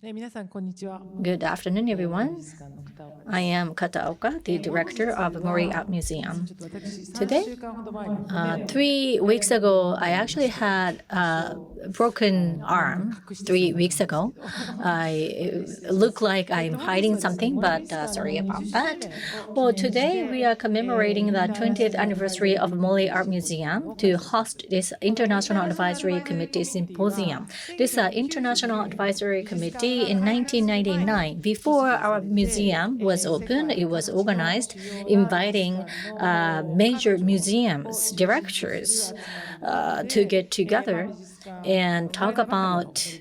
Good afternoon, everyone. I am Kataoka, the director of Mori Art Museum. Today, 3 weeks ago, I actually had a broken arm 3 weeks ago. I look like I'm hiding something, but sorry about that. Well, today we are commemorating the 20th anniversary of Mori Art Museum to host this International Advisory Committee Symposium. This International Advisory Committee in 1999, before our museum was opened, it was organized, inviting major museums directors to get together and talk about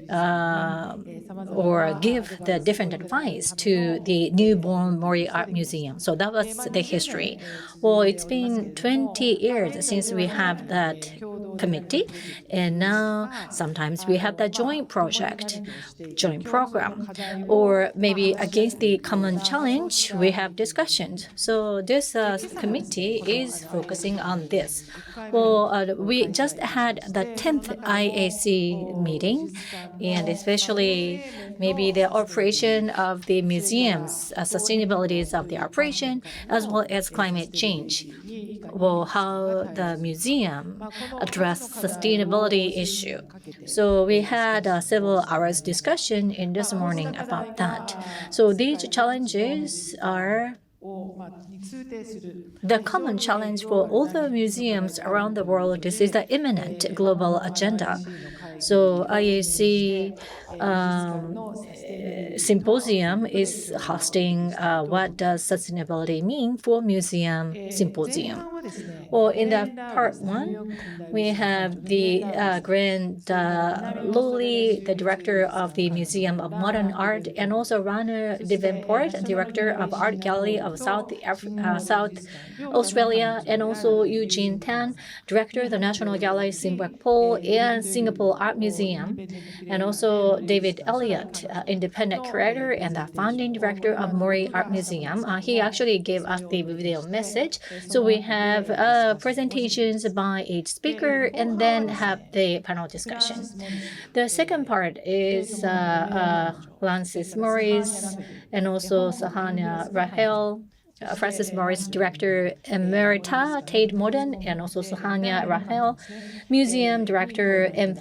or give the different advice to the newborn Mori Art Museum. So that was the history. Well, it's been 20 years since we have that committee, and now sometimes we have the joint project, joint program, or maybe against the common challenge, we have discussions. So this committee is focusing on this. Well, we just had the 10th IAC meeting, and especially maybe the operation of the museums, sustainabilities of the operation, as well as climate change. Well, how the museum addressed sustainability issue. So we had several hours discussion in this morning about that. So these challenges are the common challenge for all the museums around the world. This is the imminent global agenda. So IAC Symposium is hosting what does sustainability mean for museum symposium. Well, in the part one, we have the Grand Lowly, the director of the Museum of Modern Art, and also Rana Davenport, director of Art Gallery of South Australia, and also Eugene Tan, director of the National Gallery Singapore and Singapore Art Museum, and also David Elliott, independent curator and the founding director of Mori Art Museum. He actually gave us the video message. So we have presentations by each speaker and then have the panel discussion. The second part is Francis Morris and also Sahana Rahel. Francis Morris, Director Emerita, Tate Modern, and also Sahanya Rahel, Museum Director M+,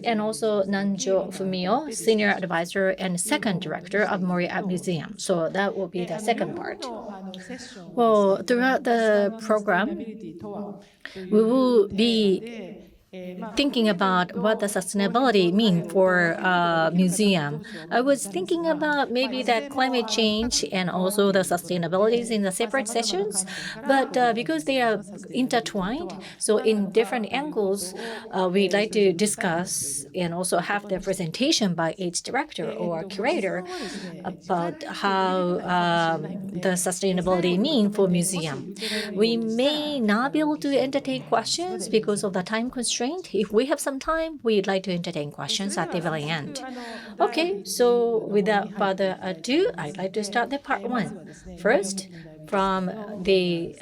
and also Nanjo Fumio, Senior Advisor and Second Director of Mori Art Museum. So that will be the second part. Well, throughout the program, we will be thinking about what the sustainability mean for a museum. I was thinking about maybe that climate change and also the sustainabilities in the separate sessions, but because they are intertwined, so in different angles, we'd like to discuss and also have the presentation by each director or curator about how the sustainability mean for museum. We may not be able to entertain questions because of the time constraint. If we have some time, we'd like to entertain questions at the very end. Okay, so without further ado, I'd like to start the part one. First, from the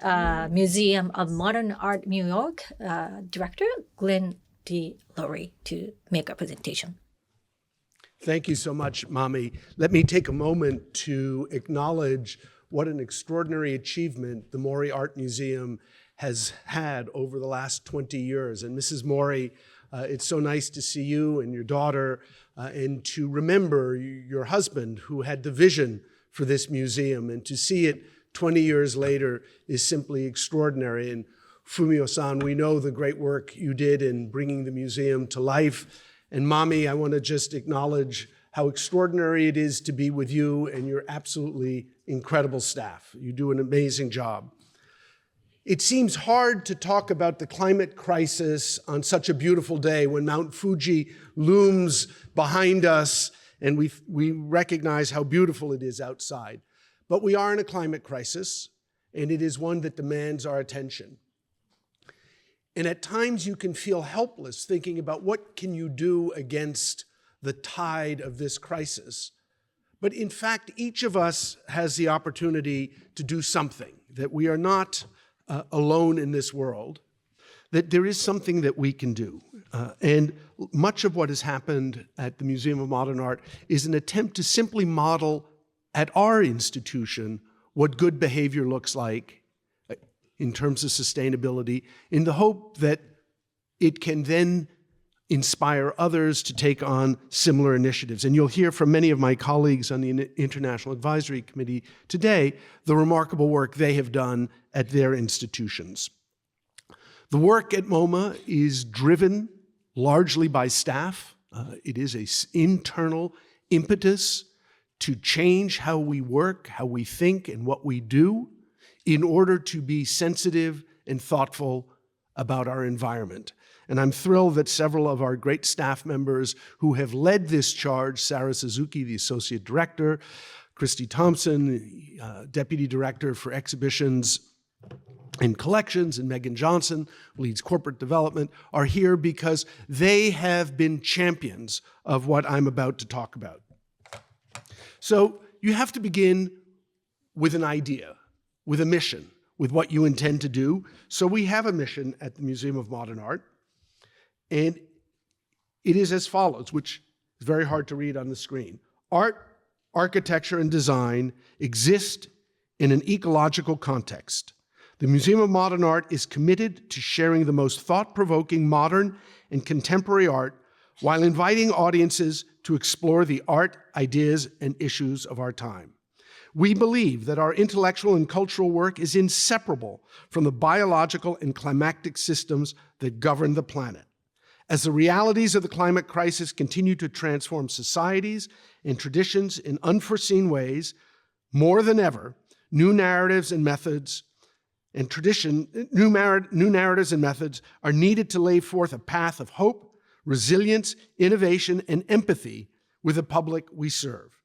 Museum of Modern Art, New York, Director Glenn D. Lowry to make a presentation. Thank you so much, Mami. Let me take a moment to acknowledge what an extraordinary achievement the Mori Art Museum has had over the last 20 years. And Mrs. Mori, it's so nice to see you and your daughter and to remember your husband who had the vision for this museum, and to see it 20 years later is simply extraordinary. And Fumio-san, we know the great work you did in bringing the museum to life. And Mami, I want to just acknowledge how extraordinary it is to be with you and your absolutely incredible staff. You do an amazing job. It seems hard to talk about the climate crisis on such a beautiful day when Mount Fuji looms behind us and we recognize how beautiful it is outside. But we are in a climate crisis, and it is one that demands our attention. And at times you can feel helpless thinking about what can you do against the tide of this crisis. But in fact, each of us has the opportunity to do something, that we are not alone in this world, that there is something that we can do. And much of what has happened at the Museum of Modern Art is an attempt to simply model at our institution what good behavior looks like in terms of sustainability, in the hope that it can then inspire others to take on similar initiatives. And you'll hear from many of my colleagues on the International Advisory Committee today the remarkable work they have done at their institutions. The work at MoMA is driven largely by staff. It is an internal impetus to change how we work, how we think, and what we do in order to be sensitive and thoughtful about our environment. And I'm thrilled that several of our great staff members who have led this charge, Sarah Suzuki, the Associate Director, Christy Thompson, Deputy Director for Exhibitions and Collections, and Megan Johnson, who leads Corporate Development, are here because they have been champions of what I'm about to talk about. So you have to begin with an idea, with a mission, with what you intend to do. So we have a mission at the Museum of Modern Art, and it is as follows, which is very hard to read on the screen. Art, architecture, and design exist in an ecological context. The Museum of Modern Art is committed to sharing the most thought-provoking modern and contemporary art while inviting audiences to explore the art, ideas, and issues of our time. We believe that our intellectual and cultural work is inseparable from the biological and climatic systems that govern the planet. As the realities of the climate crisis continue to transform societies and traditions in unforeseen ways, more than ever, new narratives and methods are needed to lay forth a path of hope, resilience, innovation, and empathy with the public we serve.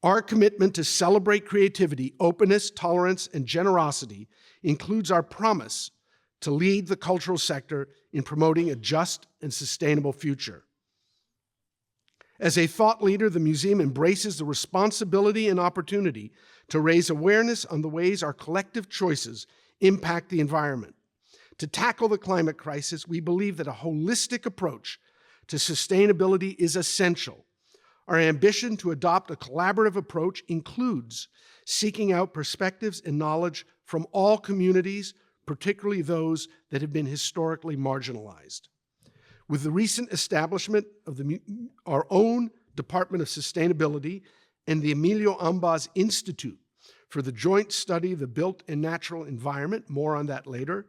Our commitment to celebrate creativity, openness, tolerance, and generosity includes our promise to lead the cultural sector in promoting a just and sustainable future. As a thought leader, the museum embraces the responsibility and opportunity to raise awareness on the ways our collective choices impact the environment. To tackle the climate crisis, we believe that a holistic approach to sustainability is essential. Our ambition to adopt a collaborative approach includes seeking out perspectives and knowledge from all communities, particularly those that have been historically marginalized. With the recent establishment of our own Department of Sustainability and the Emilio Ambas Institute for the joint study of the built and natural environment, more on that later,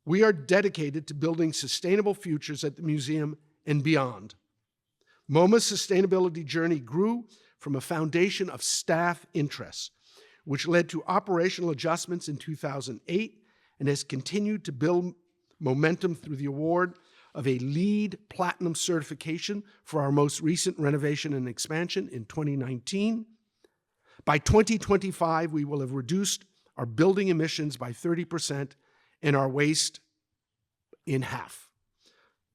we are dedicated to building sustainable futures at the museum and beyond. MoMA's sustainability journey grew from a foundation of staff interests, which led to operational adjustments in 2008 and has continued to build momentum through the award of a LEED Platinum certification for our most recent renovation and expansion in 2019. By 2025, we will have reduced our building emissions by 30% and our waste in half.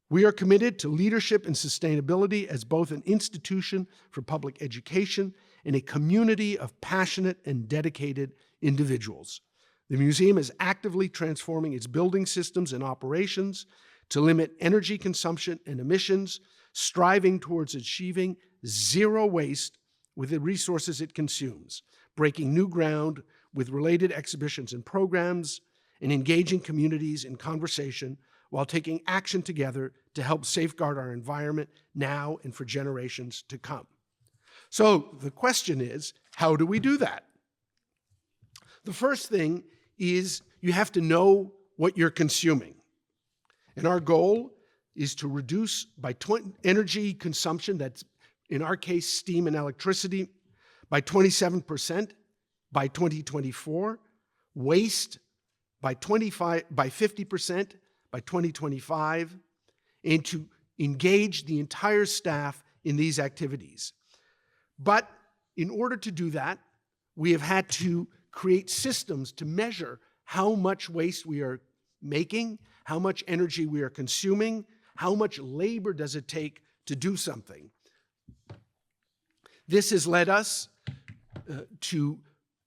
We are committed to leadership and sustainability as both an institution for public education and a community of passionate and dedicated individuals. The museum is actively transforming its building systems and operations to limit energy consumption and emissions, striving towards achieving zero waste with the resources it consumes, breaking new ground with related exhibitions and programs, and engaging communities in conversation while taking action together to help safeguard our environment now and for generations to come. So the question is, how do we do that? The first thing is you have to know what you're consuming. And our goal is to reduce by energy consumption, that's in our case steam and electricity, by 27% by 2024, waste by 50% by 2025, and to engage the entire staff in these activities. But in order to do that, we have had to create systems to measure how much waste we are making, how much energy we are consuming, how much labor does it take to do something. This has led us to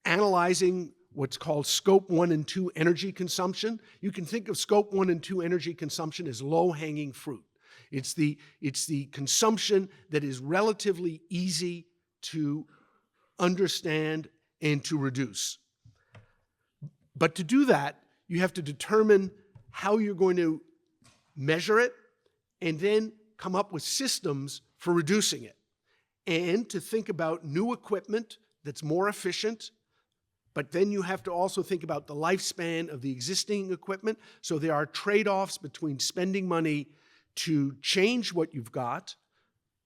analyzing what's called scope 1 and 2 energy consumption. You can think of scope 1 and 2 energy consumption as low-hanging fruit. It's the consumption that is relatively easy to understand and to reduce. But to do that, you have to determine how you're going to measure it and then come up with systems for reducing it. And to think about new equipment that's more efficient, but then you have to also think about the lifespan of the existing equipment. So there are trade-offs between spending money to change what you've got,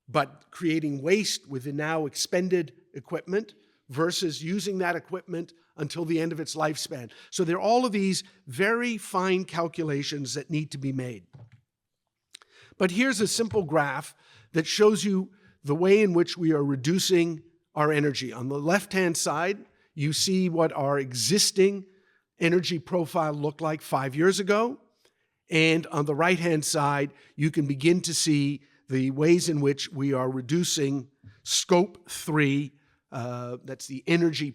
but creating waste with the now expended equipment versus using that equipment until the end of its lifespan. So there are all of these very fine calculations that need to be made. But here's a simple graph that shows you the way in which we are reducing our energy. On the left-hand side, you see what our existing energy profile looked like 5 years ago. And on the right-hand side, you can begin to see the ways in which we are reducing scope 3, that's the energy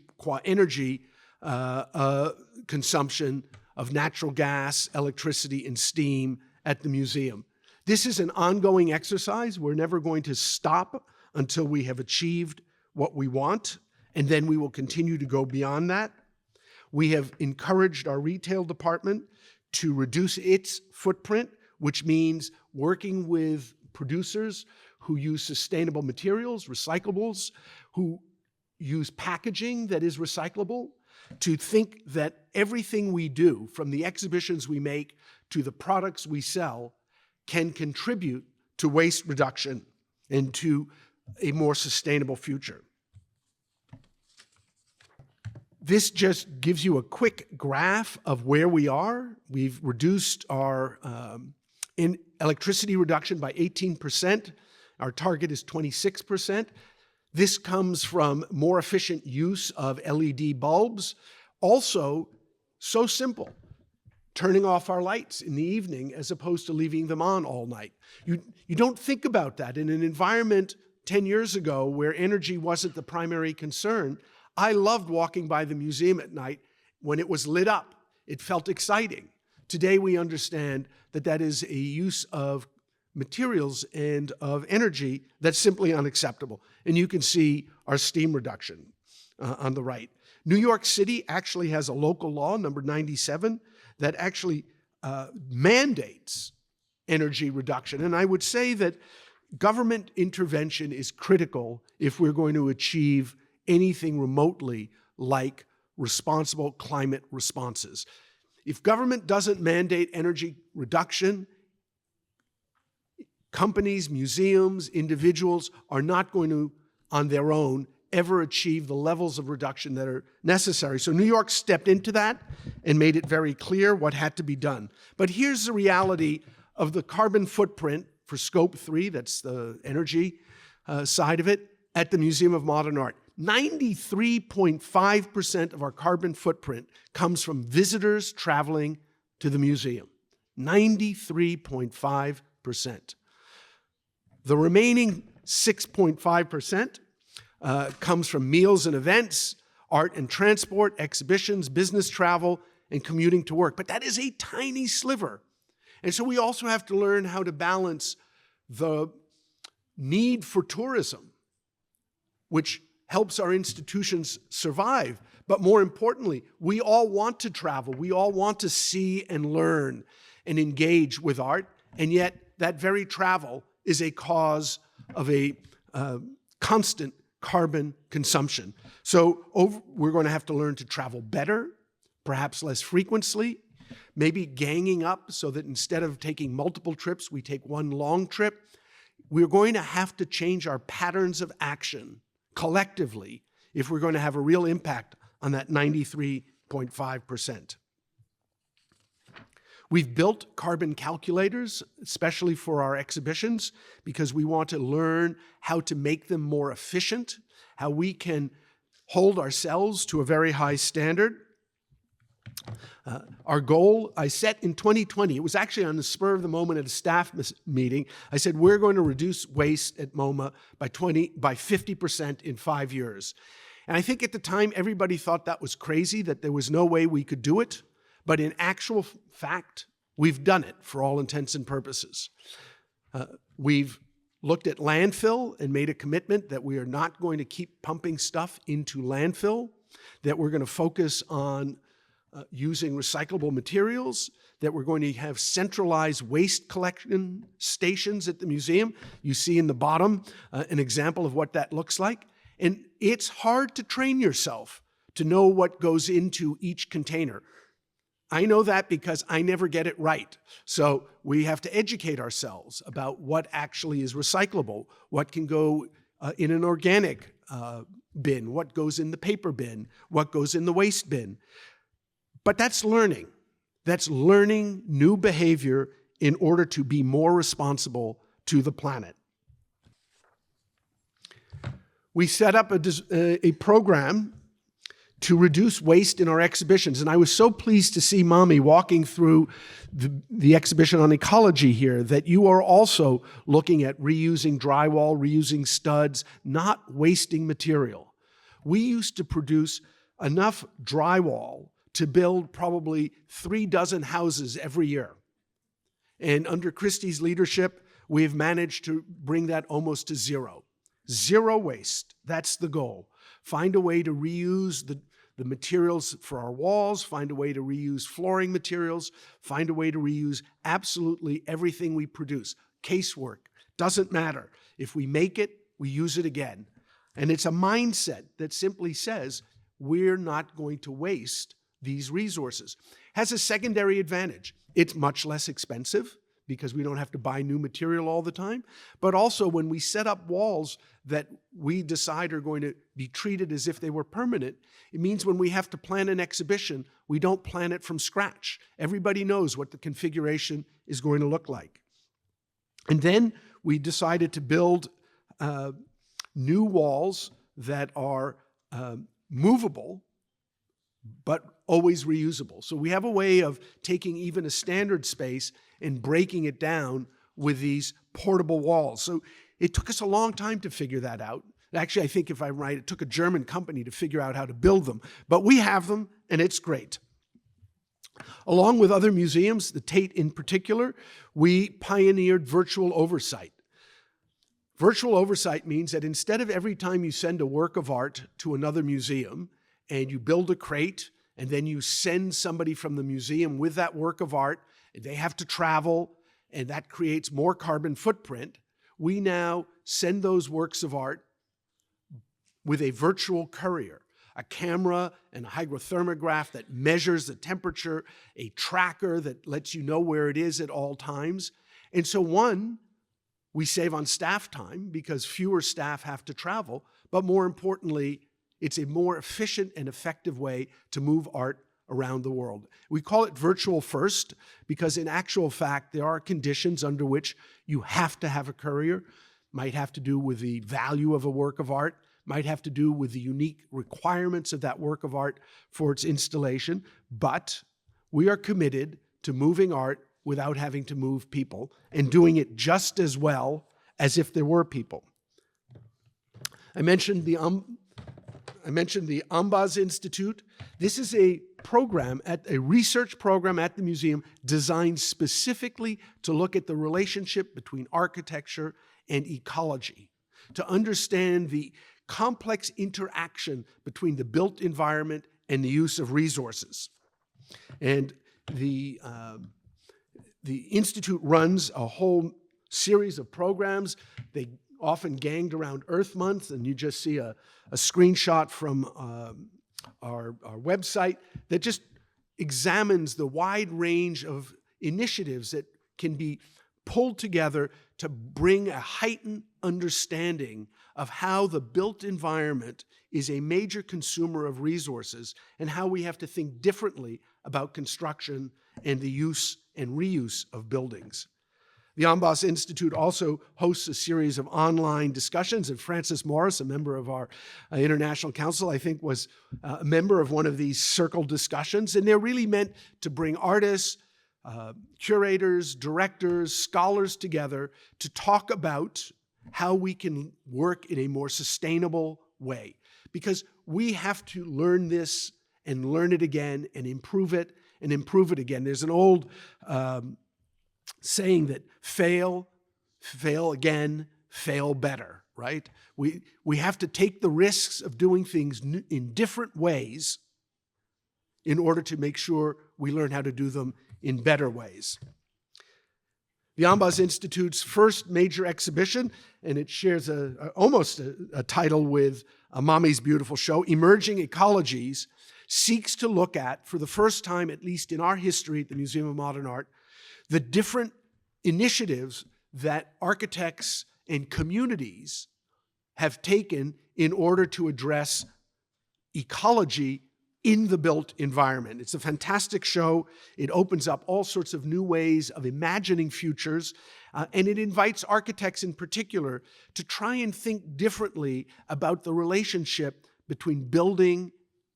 consumption of natural gas, electricity, and steam at the museum. This is an ongoing exercise. We're never going to stop until we have achieved what we want, and then we will continue to go beyond that. We have encouraged our retail department to reduce its footprint, which means working with producers who use sustainable materials, recyclables, who use packaging that is recyclable, to think that everything we do, from the exhibitions we make to the products we sell, can contribute to waste reduction and to a more sustainable future. This just gives you a quick graph of where we are. We've reduced our electricity reduction by 18%. Our target is 26%. This comes from more efficient use of LED bulbs. Also, so simple, turning off our lights in the evening as opposed to leaving them on all night. You don't think about that. In an environment 10 years ago where energy wasn't the primary concern, I loved walking by the museum at night when it was lit up. It felt exciting. Today we understand that that is a use of materials and of energy that's simply unacceptable. And you can see our steam reduction on the right. New York City actually has a local law, number 97, that actually mandates energy reduction. And I would say that government intervention is critical if we're going to achieve anything remotely like responsible climate responses. If government doesn't mandate energy reduction, companies, museums, individuals are not going to, on their own, ever achieve the levels of reduction that are necessary. So New York stepped into that and made it very clear what had to be done. But here's the reality of the carbon footprint for scope 3, that's the energy side of it, at the Museum of Modern Art. 93.5% of our carbon footprint comes from visitors traveling to the museum. 93.5%. The remaining 6.5% comes from meals and events, art and transport, exhibitions, business travel, and commuting to work. But that is a tiny sliver. And so we also have to learn how to balance the need for tourism, which helps our institutions survive. But more importantly, we all want to travel. We all want to see and learn and engage with art. And yet that very travel is a cause of a constant carbon consumption. So we're going to have to learn to travel better, perhaps less frequently, maybe ganging up so that instead of taking multiple trips, we take one long trip. We're going to have to change our patterns of action collectively if we're going to have a real impact on that 93.5%. We've built carbon calculators, especially for our exhibitions, because we want to learn how to make them more efficient, how we can hold ourselves to a very high standard. Our goal I set in 2020, it was actually on the spur of the moment at a staff meeting. I said, we're going to reduce waste at MoMA by 50% in 5 years. And I think at the time, everybody thought that was crazy, that there was no way we could do it. But in actual fact, we've done it for all intents and purposes. We've looked at landfill and made a commitment that we are not going to keep pumping stuff into landfill, that we're going to focus on using recyclable materials, that we're going to have centralized waste collection stations at the museum. You see in the bottom an example of what that looks like. And it's hard to train yourself to know what goes into each container. I know that because I never get it right. So we have to educate ourselves about what actually is recyclable, what can go in an organic bin, what goes in the paper bin, what goes in the waste bin. But that's learning. That's learning new behavior in order to be more responsible to the planet. We set up a program to reduce waste in our exhibitions. And I was so pleased to see Mommy walking through the exhibition on ecology here, that you are also looking at reusing drywall, reusing studs, not wasting material. We used to produce enough drywall to build probably 36 houses every year. And under Christie's leadership, we've managed to bring that almost to zero. Zero waste, that's the goal. Find a way to reuse the materials for our walls, find a way to reuse flooring materials, find a way to reuse absolutely everything we produce. Casework, doesn't matter. If we make it, we use it again. And it's a mindset that simply says, we're not going to waste these resources. Has a secondary advantage. It's much less expensive because we don't have to buy new material all the time. But also when we set up walls that we decide are going to be treated as if they were permanent, it means when we have to plan an exhibition, we don't plan it from scratch. Everybody knows what the configuration is going to look like. And then we decided to build new walls that are movable, but always reusable. So we have a way of taking even a standard space and breaking it down with these portable walls. So it took us a long time to figure that out. Actually, I think if I'm right, it took a German company to figure out how to build them. But we have them, and it's great. Along with other museums, the Tate in particular, we pioneered virtual oversight. Virtual oversight means that instead of every time you send a work of art to another museum and you build a crate and then you send somebody from the museum with that work of art, and they have to travel, and that creates more carbon footprint, we now send those works of art with a virtual courier, a camera and a hygrothermograph that measures the temperature, a tracker that lets you know where it is at all times. And so one, we save on staff time because fewer staff have to travel, but more importantly, it's a more efficient and effective way to move art around the world. We call it virtual first because in actual fact, there are conditions under which you have to have a courier. Might have to do with the value of a work of art, might have to do with the unique requirements of that work of art for its installation, but we are committed to moving art without having to move people and doing it just as well as if there were people. I mentioned the Ambas Institute. This is a research program at the museum designed specifically to look at the relationship between architecture and ecology, to understand the complex interaction between the built environment and the use of resources. And the Institute runs a whole series of programs. They often ganged around Earth Month, and you just see a screenshot from our website that just examines the wide range of initiatives that can be pulled together to bring a heightened understanding of how the built environment is a major consumer of resources and how we have to think differently about construction and the use and reuse of buildings. The Ambas Institute also hosts a series of online discussions, and Francis Morris, a member of our International Council, I think was a member of one of these circle discussions, and they're really meant to bring artists, curators, directors, scholars together to talk about how we can work in a more sustainable way. Because we have to learn this and learn it again and improve it again. There's an old saying that fail again, fail better, right? We have to take the risks of doing things in different ways in order to make sure we learn how to do them in better ways. The Ambas Institute's first major exhibition, and it shares almost a title with Mami's beautiful show, Emerging Ecologies, seeks to look at, for the first time, at least in our history at the Museum of Modern Art, the different initiatives that architects and communities have taken in order to address ecology in the built environment. It's a fantastic show. It opens up all sorts of new ways of imagining futures, and it invites architects in particular to try and think differently about the relationship between building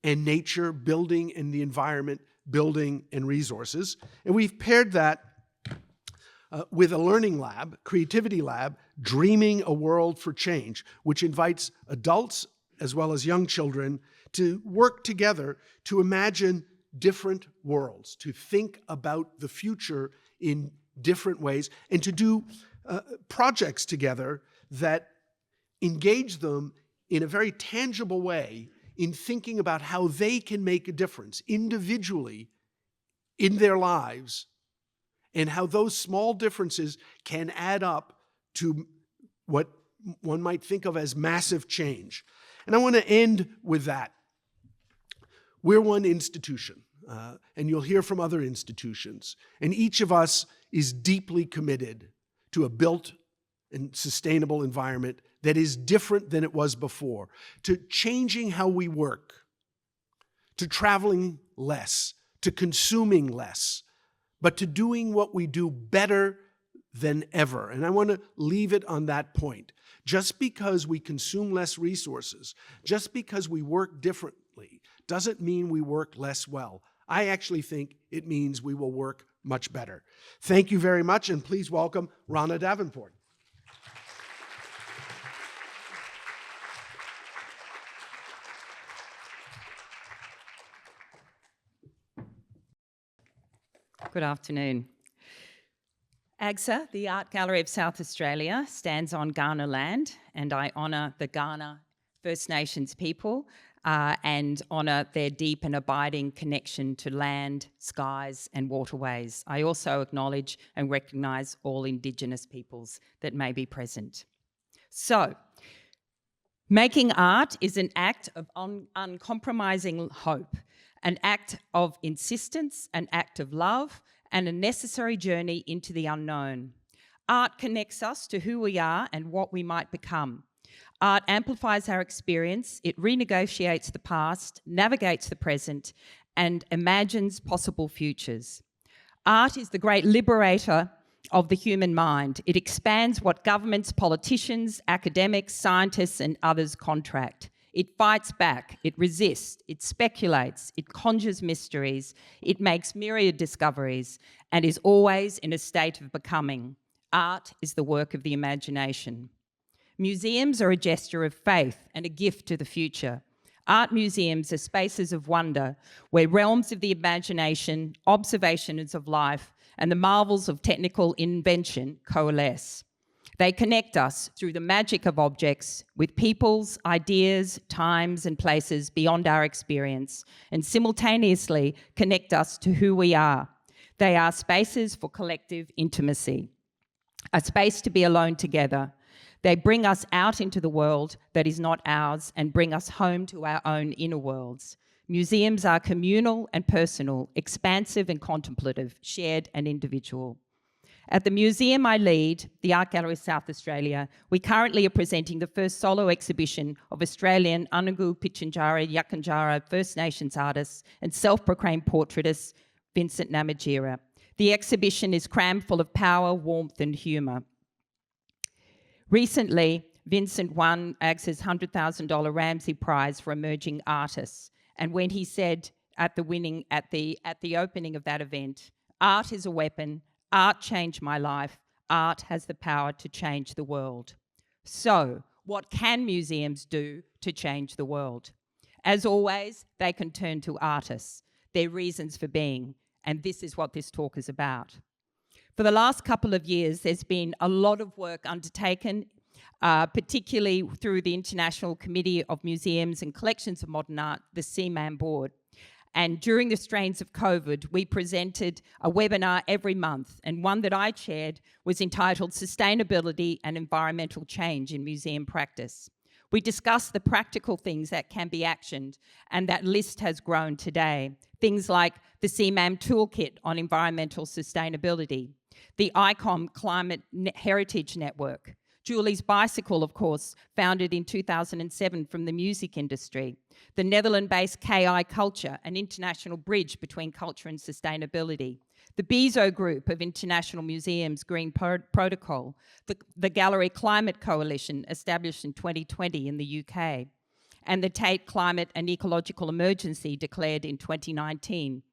and nature, building and the environment, building and resources. And we've paired that with a learning lab, creativity lab, Dreaming a World for Change, which invites adults as well as young children to work together to imagine different worlds, to think about the future in different ways, and to do projects together that engage them in a very tangible way in thinking about how they can make a difference individually in their lives, and how those small differences can add up to what one might think of as massive change. And I want to end with that. We're one institution, and you'll hear from other institutions, and each of us is deeply committed to a built and sustainable environment that is different than it was before, to changing how we work, to traveling less, to consuming less, but to doing what we do better than ever. And I want to leave it on that point. Just because we consume less resources, just because we work differently, doesn't mean we work less well. I actually think it means we will work much better. Thank you very much, and please welcome Rana Davenport. Good afternoon. AGSA, the Art Gallery of South Australia, stands on Kaurna land, and I honour the Kaurna First Nations people and honour their deep and abiding connection to land, skies and waterways. I also acknowledge and recognise all Indigenous peoples that may be present. So, making art is an act of uncompromising hope, an act of insistence, an act of love, and a necessary journey into the unknown. Art connects us to who we are and what we might become. Art amplifies our experience, it renegotiates the past, navigates the present, and imagines possible futures. Art is the great liberator of the human mind. It expands what governments, politicians, academics, scientists, and others contract. It fights back, it resists, it speculates, it conjures mysteries, it makes myriad discoveries, and is always in a state of becoming. Art is the work of the imagination. Museums are a gesture of faith and a gift to the future. Art museums are spaces of wonder where realms of the imagination, observations of life, and the marvels of technical invention coalesce. They connect us through the magic of objects with peoples, ideas, times, and places beyond our experience, and simultaneously connect us to who we are. They are spaces for collective intimacy, a space to be alone together. They bring us out into the world that is not ours and bring us home to our own inner worlds. Museums are communal and personal, expansive and contemplative, shared and individual. At the museum I lead, the Art Gallery South Australia, we currently are presenting the first solo exhibition of Australian Anangu Pitjantjatjara Yakanjara First Nations artist and self-proclaimed portraitist Vincent Namatjira. The exhibition is crammed full of power, warmth and humour. Recently, Vincent won AGSA's $100,000 Ramsay Prize for Emerging Artists. And when he said at the opening of that event, "Art is a weapon, art changed my life, art has the power to change the world." So, what can museums do to change the world? As always, they can turn to artists, their reasons for being, and this is what this talk is about. For the last couple of years, there's been a lot of work undertaken, particularly through the International Committee of Museums and Collections of Modern Art, the CMAM board. And during the strains of COVID, we presented a webinar every month, and one that I chaired was entitled Sustainability and Environmental Change in Museum Practice. We discussed the practical things that can be actioned, and that list has grown today. Things like the CMAM Toolkit on Environmental Sustainability, the ICOM Climate Heritage Network, Julie's Bicycle, of course, founded in 2007 from the music industry, the Netherlands-based KI Culture, an international bridge between culture and sustainability, the BISO Group of International Museums Green Protocol, the Gallery Climate Coalition, established in 2020 in the UK, and the Tate Climate and Ecological Emergency declared in 2019.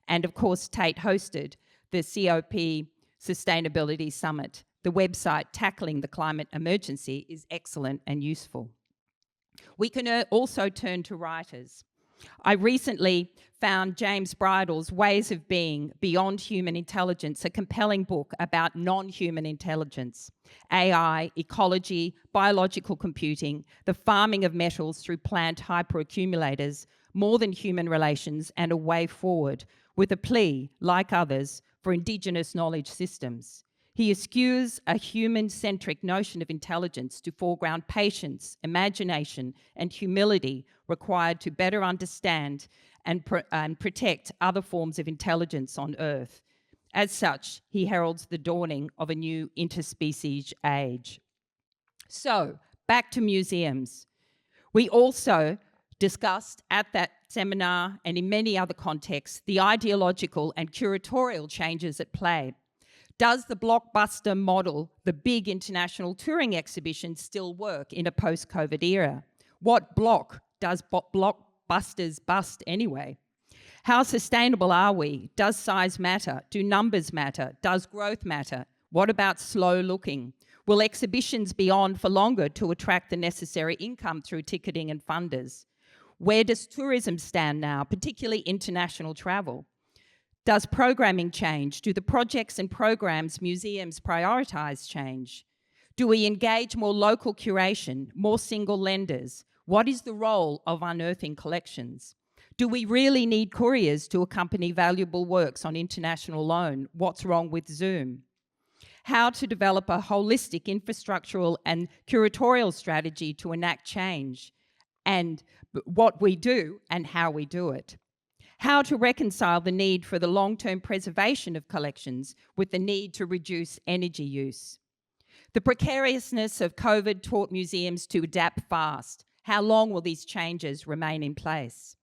And of course, Tate hosted the COP Sustainability Summit. The website Tackling the Climate Emergency is excellent and useful. We can also turn to writers. I recently found James Bridle's Ways of Being Beyond Human Intelligence, a compelling book about non-human intelligence, AI, ecology, biological computing, the farming of metals through plant hyperaccumulators, more than human relations, and a way forward, with a plea, like others, for Indigenous knowledge systems. He eschews a human-centric notion of intelligence to foreground patience, imagination, and humility required to better understand and protect other forms of intelligence on Earth. As such, he heralds the dawning of a new interspecies age. So, back to museums. We also discussed at that seminar and in many other contexts the ideological and curatorial changes at play. Does the blockbuster model, the big international touring exhibition, still work in a post-COVID era? What block does blockbusters bust anyway? How sustainable are we? Does size matter? Do numbers matter? Does growth matter? What about slow looking? Will exhibitions be on for longer to attract the necessary income through ticketing and funders? Where does tourism stand now, particularly international travel? Does programming change? Do the projects and programs museums prioritise change? Do we engage more local curation, more single lenders? What is the role of unearthing collections? Do we really need couriers to accompany valuable works on international loan? What's wrong with Zoom? How to develop a holistic infrastructural and curatorial strategy to enact change, and what we do and how we do it. How to reconcile the need for the long-term preservation of collections with the need to reduce energy use. The precariousness of COVID taught museums to adapt fast. How long will these changes remain in place?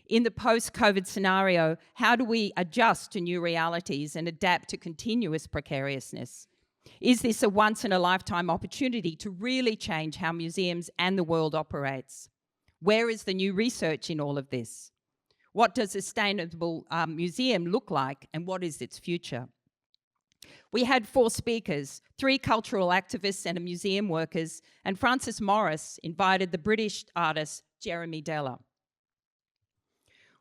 In the post-COVID scenario, how do we adjust to new realities and adapt to continuous precariousness? Is this a once-in-a-lifetime opportunity to really change how museums and the world operates? Where is the new research in all of this? What does a sustainable museum look like, and what is its future? We had 4 speakers, 3 cultural activists and museum workers, and Francis Morris invited the British artist Jeremy Deller.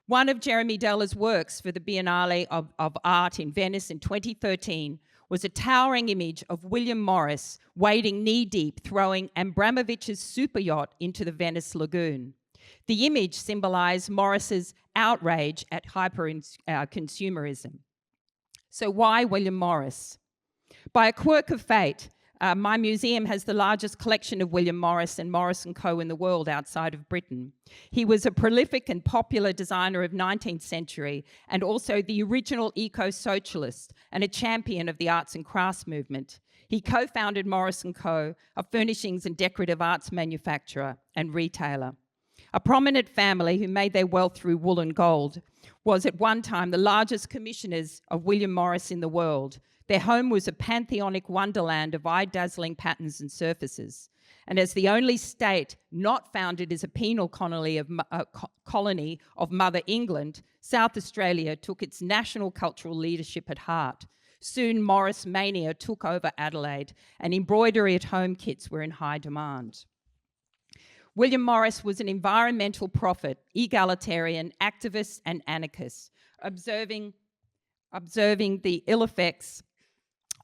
One of Jeremy Deller's works for the Biennale of Art in Venice in 2013 was a towering image of William Morris wading knee-deep, throwing Abramovich's super yacht into the Venice lagoon. The image symbolized Morris's outrage at hyper-consumerism. So why William Morris? By a quirk of fate, my museum has the largest collection of William Morris and Morris & Co. in the world outside of Britain. He was a prolific and popular designer of 19th century and also the original eco-socialist and a champion of the arts and crafts movement. He co-founded Morris & Co., a furnishings and decorative arts manufacturer and retailer. A prominent family who made their wealth through wool and gold was at one time the largest commissioners of William Morris in the world. Their home was a pantheonic wonderland of eye-dazzling patterns and surfaces. And as the only state not founded as a penal colony of Mother England, South Australia took its national cultural leadership at heart. Soon Morris mania took over Adelaide, and embroidery at home kits were in high demand. William Morris was an environmental prophet, egalitarian, activist, and anarchist, observing the ill effects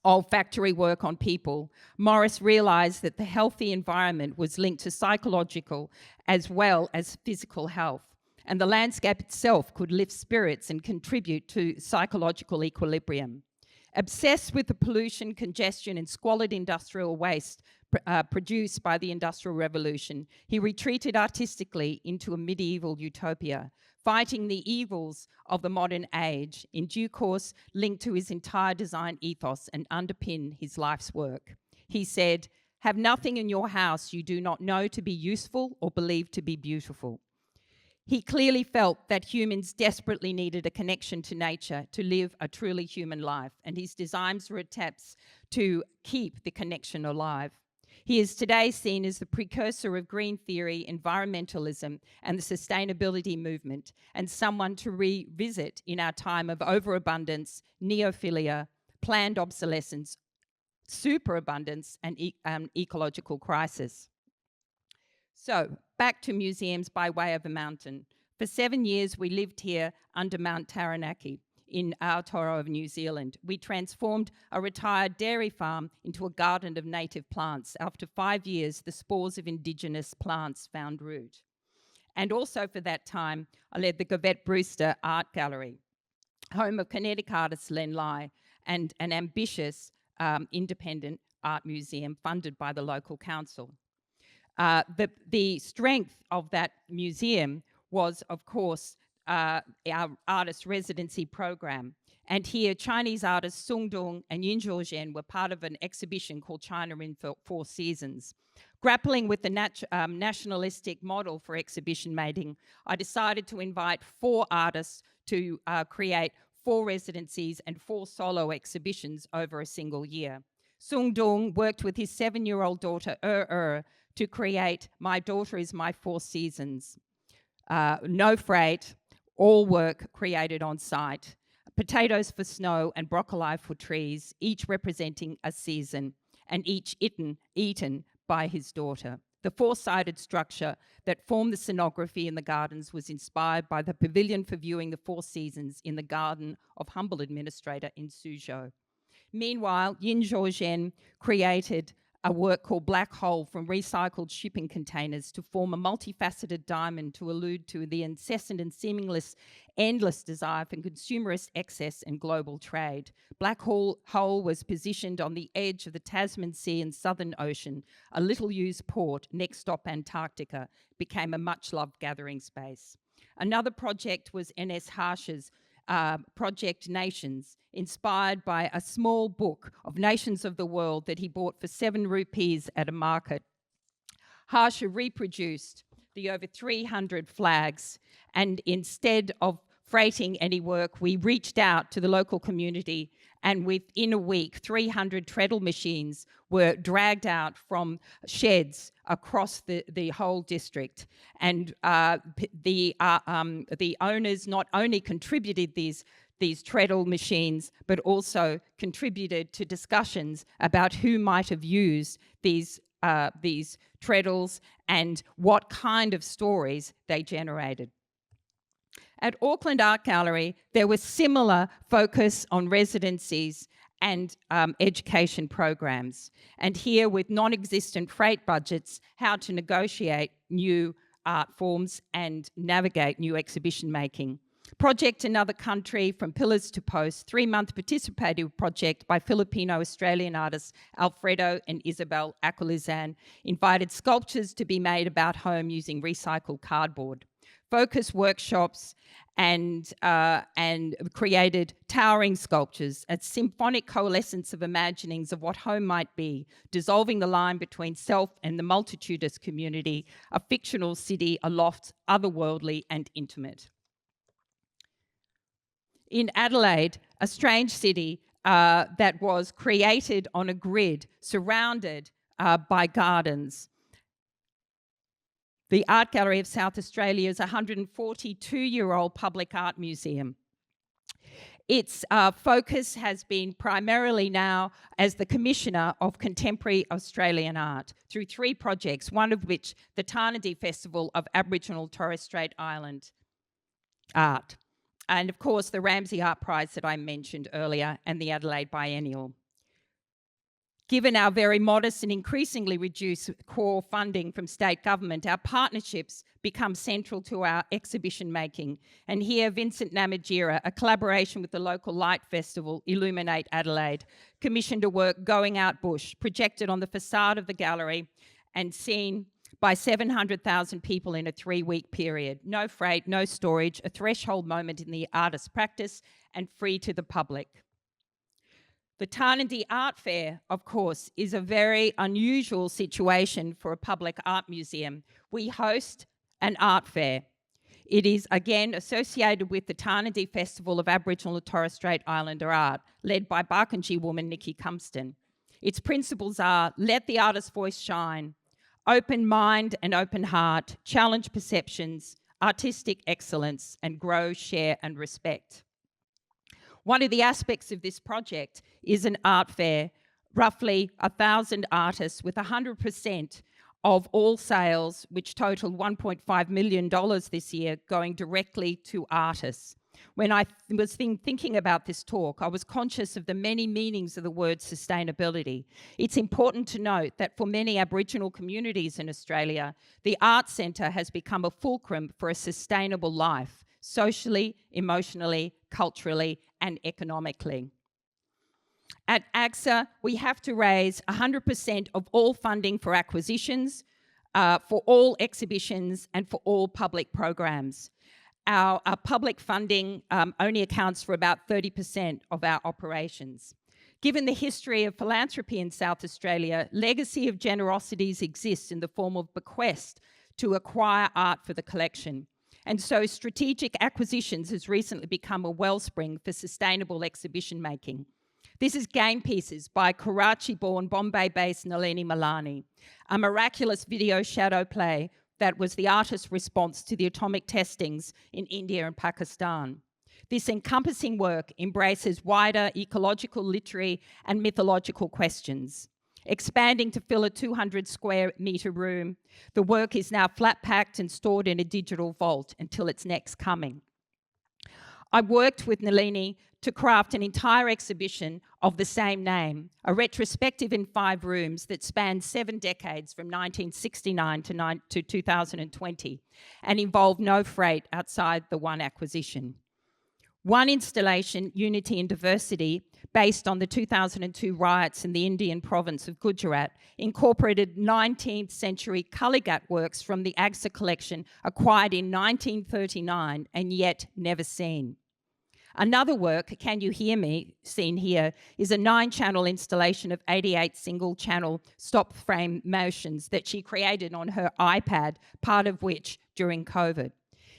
of factory work on people. Morris realized that the healthy environment was linked to psychological as well as physical health, and the landscape itself could lift spirits and contribute to psychological equilibrium. Obsessed with the pollution, congestion, and squalid industrial waste produced by the Industrial Revolution, he retreated artistically into a medieval utopia, fighting the evils of the modern age, in due course linked to his entire design ethos and underpin his life's work. He said, "Have nothing in your house you do not know to be useful or believe to be beautiful." He clearly felt that humans desperately needed a connection to nature to live a truly human life, and his designs were attempts to keep the connection alive. He is today seen as the precursor of green theory, environmentalism, and the sustainability movement, and someone to revisit in our time of overabundance, neophilia, planned obsolescence, superabundance, and ecological crisis. So, back to museums by way of a mountain. For 7 years, we lived here under Mount Taranaki in Aotearoa of New Zealand. We transformed a retired dairy farm into a garden of native plants. After 5 years, the spores of indigenous plants found root. And also for that time, I led the Govette Brewster Art Gallery, home of kinetic artist Len Lai, and an ambitious independent art museum funded by the local council. The strength of that museum was, of course, our artist residency program. And here, Chinese artists Sung Dung and Yin Zhuozhen were part of an exhibition called China in 4 Seasons. Grappling with the nationalistic model for exhibition making, I decided to invite 4 artists to create 4 residencies and 4 solo exhibitions over a single year. Sung Dung worked with his 7-year-old daughter, to create My Daughter is My 4 Seasons. No freight, all work created on site. Potatoes for snow and broccoli for trees, each representing a season, and each eaten by his daughter. The 4-sided structure that formed the scenography in the gardens was inspired by the pavilion for viewing the 4 seasons in the garden of humble administrator in Suzhou. Meanwhile, Yin Zhuozhen created a work called Black Hole from recycled shipping containers to form a multifaceted diamond to allude to the incessant and seamless, endless desire for consumerist excess and global trade. Black Hole was positioned on the edge of the Tasman Sea and Southern Ocean. A little-used port, next stop Antarctica, became a much-loved gathering space. Another project was N.S. Harsh's Project Nations, inspired by a small book of nations of the world that he bought for 7 rupees at a market. Harsha reproduced the over 300 flags, and instead of freighting any work, we reached out to the local community, and within a week, 300 treadle machines were dragged out from sheds across the whole district. And the owners not only contributed these treadle machines, but also contributed to discussions about who might have used these treadles and what kind of stories they generated. At Auckland Art Gallery, there was similar focus on residencies and education programs. And here, with non-existent freight budgets, how to negotiate new art forms and navigate new exhibition making. Project Another Country, From Pillars to Posts, 3-month participative project by Filipino-Australian artists Alfredo and Isabel Aquilizan, invited sculptures to be made about home using recycled cardboard. Focus workshops and created towering sculptures, a symphonic coalescence of imaginings of what home might be, dissolving the line between self and the multitudinous community, a fictional city aloft, otherworldly and intimate. In Adelaide, a strange city that was created on a grid surrounded by gardens. The Art Gallery of South Australia is a 142-year-old public art museum. Its focus has been primarily now as the Commissioner of Contemporary Australian Art through 3 projects, one of which the Tarnanthi Festival of Aboriginal Torres Strait Island Art, and of course the Ramsay Art Prize that I mentioned earlier and the Adelaide Biennial. Given our very modest and increasingly reduced core funding from state government, our partnerships become central to our exhibition making. And here, Vincent Namatjira, a collaboration with the local light festival, Illuminate Adelaide, commissioned a work, Going Out Bush, projected on the facade of the gallery and seen by 700,000 people in a 3-week period. No freight, no storage, a threshold moment in the artist's practice, and free to the public. The Tarnanthi Art Fair, of course, is a very unusual situation for a public art museum. We host an art fair. It is, again, associated with the Tarnanthi Festival of Aboriginal and Torres Strait Islander Art, led by Barkindji woman Nikki Cumston. Its principles are, let the artist's voice shine, open mind and open heart, challenge perceptions, artistic excellence, and grow, share, and respect. One of the aspects of this project is an art fair, roughly 1,000 artists with 100% of all sales, which totaled $1.5 million this year, going directly to artists. When I was thinking about this talk, I was conscious of the many meanings of the word sustainability. It's important to note that for many Aboriginal communities in Australia, the Arts Centre has become a fulcrum for a sustainable life, socially, emotionally, culturally, and economically. At AGSA, we have to raise 100% of all funding for acquisitions, for all exhibitions, and for all public programs. Our public funding only accounts for about 30% of our operations. Given the history of philanthropy in South Australia, legacy of generosities exists in the form of bequest to acquire art for the collection. And so strategic acquisitions has recently become a wellspring for sustainable exhibition making. This is Game Pieces by Karachi-born, Bombay-based Nalini Malani, a miraculous video shadow play that was the artist's response to the atomic testings in India and Pakistan. This encompassing work embraces wider ecological, literary, and mythological questions. Expanding to fill a 200 square metre room, the work is now flat-packed and stored in a digital vault until its next coming. I worked with Nalini to craft an entire exhibition of the same name, a retrospective in 5 rooms that spans 7 decades from 1969 to 2020 and involved no freight outside the one acquisition. One installation, Unity and Diversity, based on the 2002 riots in the Indian province of Gujarat, incorporated 19th century Kalighat works from the AGSA collection acquired in 1939 and yet never seen. Another work, Can You Hear Me, seen here, is a 9-channel installation of 88 single-channel stop-frame motions that she created on her iPad, part of which during COVID.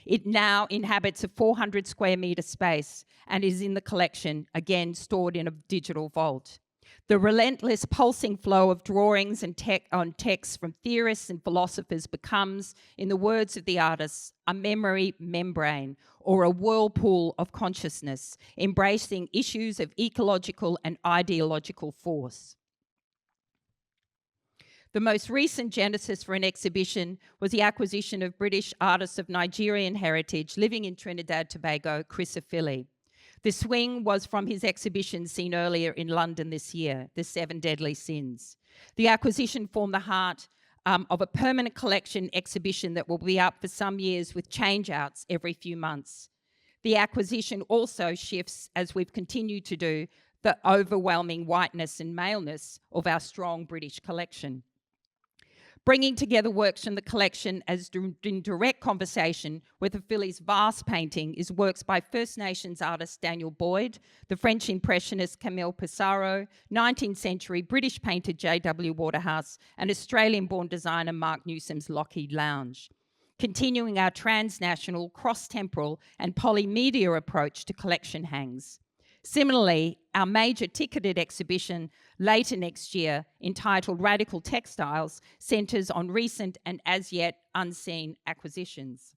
It now inhabits a 400 square metre space and is in the collection, again stored in a digital vault. The relentless pulsing flow of drawings and texts from theorists and philosophers becomes, in the words of the artists, a memory membrane or a whirlpool of consciousness, embracing issues of ecological and ideological force. The most recent genesis for an exhibition was the acquisition of British artist of Nigerian heritage living in Trinidad Tobago, Chris Afili. The swing was from his exhibition seen earlier in London this year, The 7 Deadly Sins. The acquisition formed the heart of a permanent collection exhibition that will be up for some years with change-outs every few months. The acquisition also shifts, as we've continued to do, the overwhelming whiteness and maleness of our strong British collection. Bringing together works from the collection as in direct conversation with Afili's vast painting is works by First Nations artist Daniel Boyd, the French Impressionist Camille Pissarro, 19th century British painter J.W. Waterhouse, and Australian-born designer Mark Newsom's Lockheed Lounge. Continuing our transnational, cross-temporal and polymedia approach to collection hangs. Similarly, our major ticketed exhibition later next year, entitled Radical Textiles, centres on recent and as yet unseen acquisitions.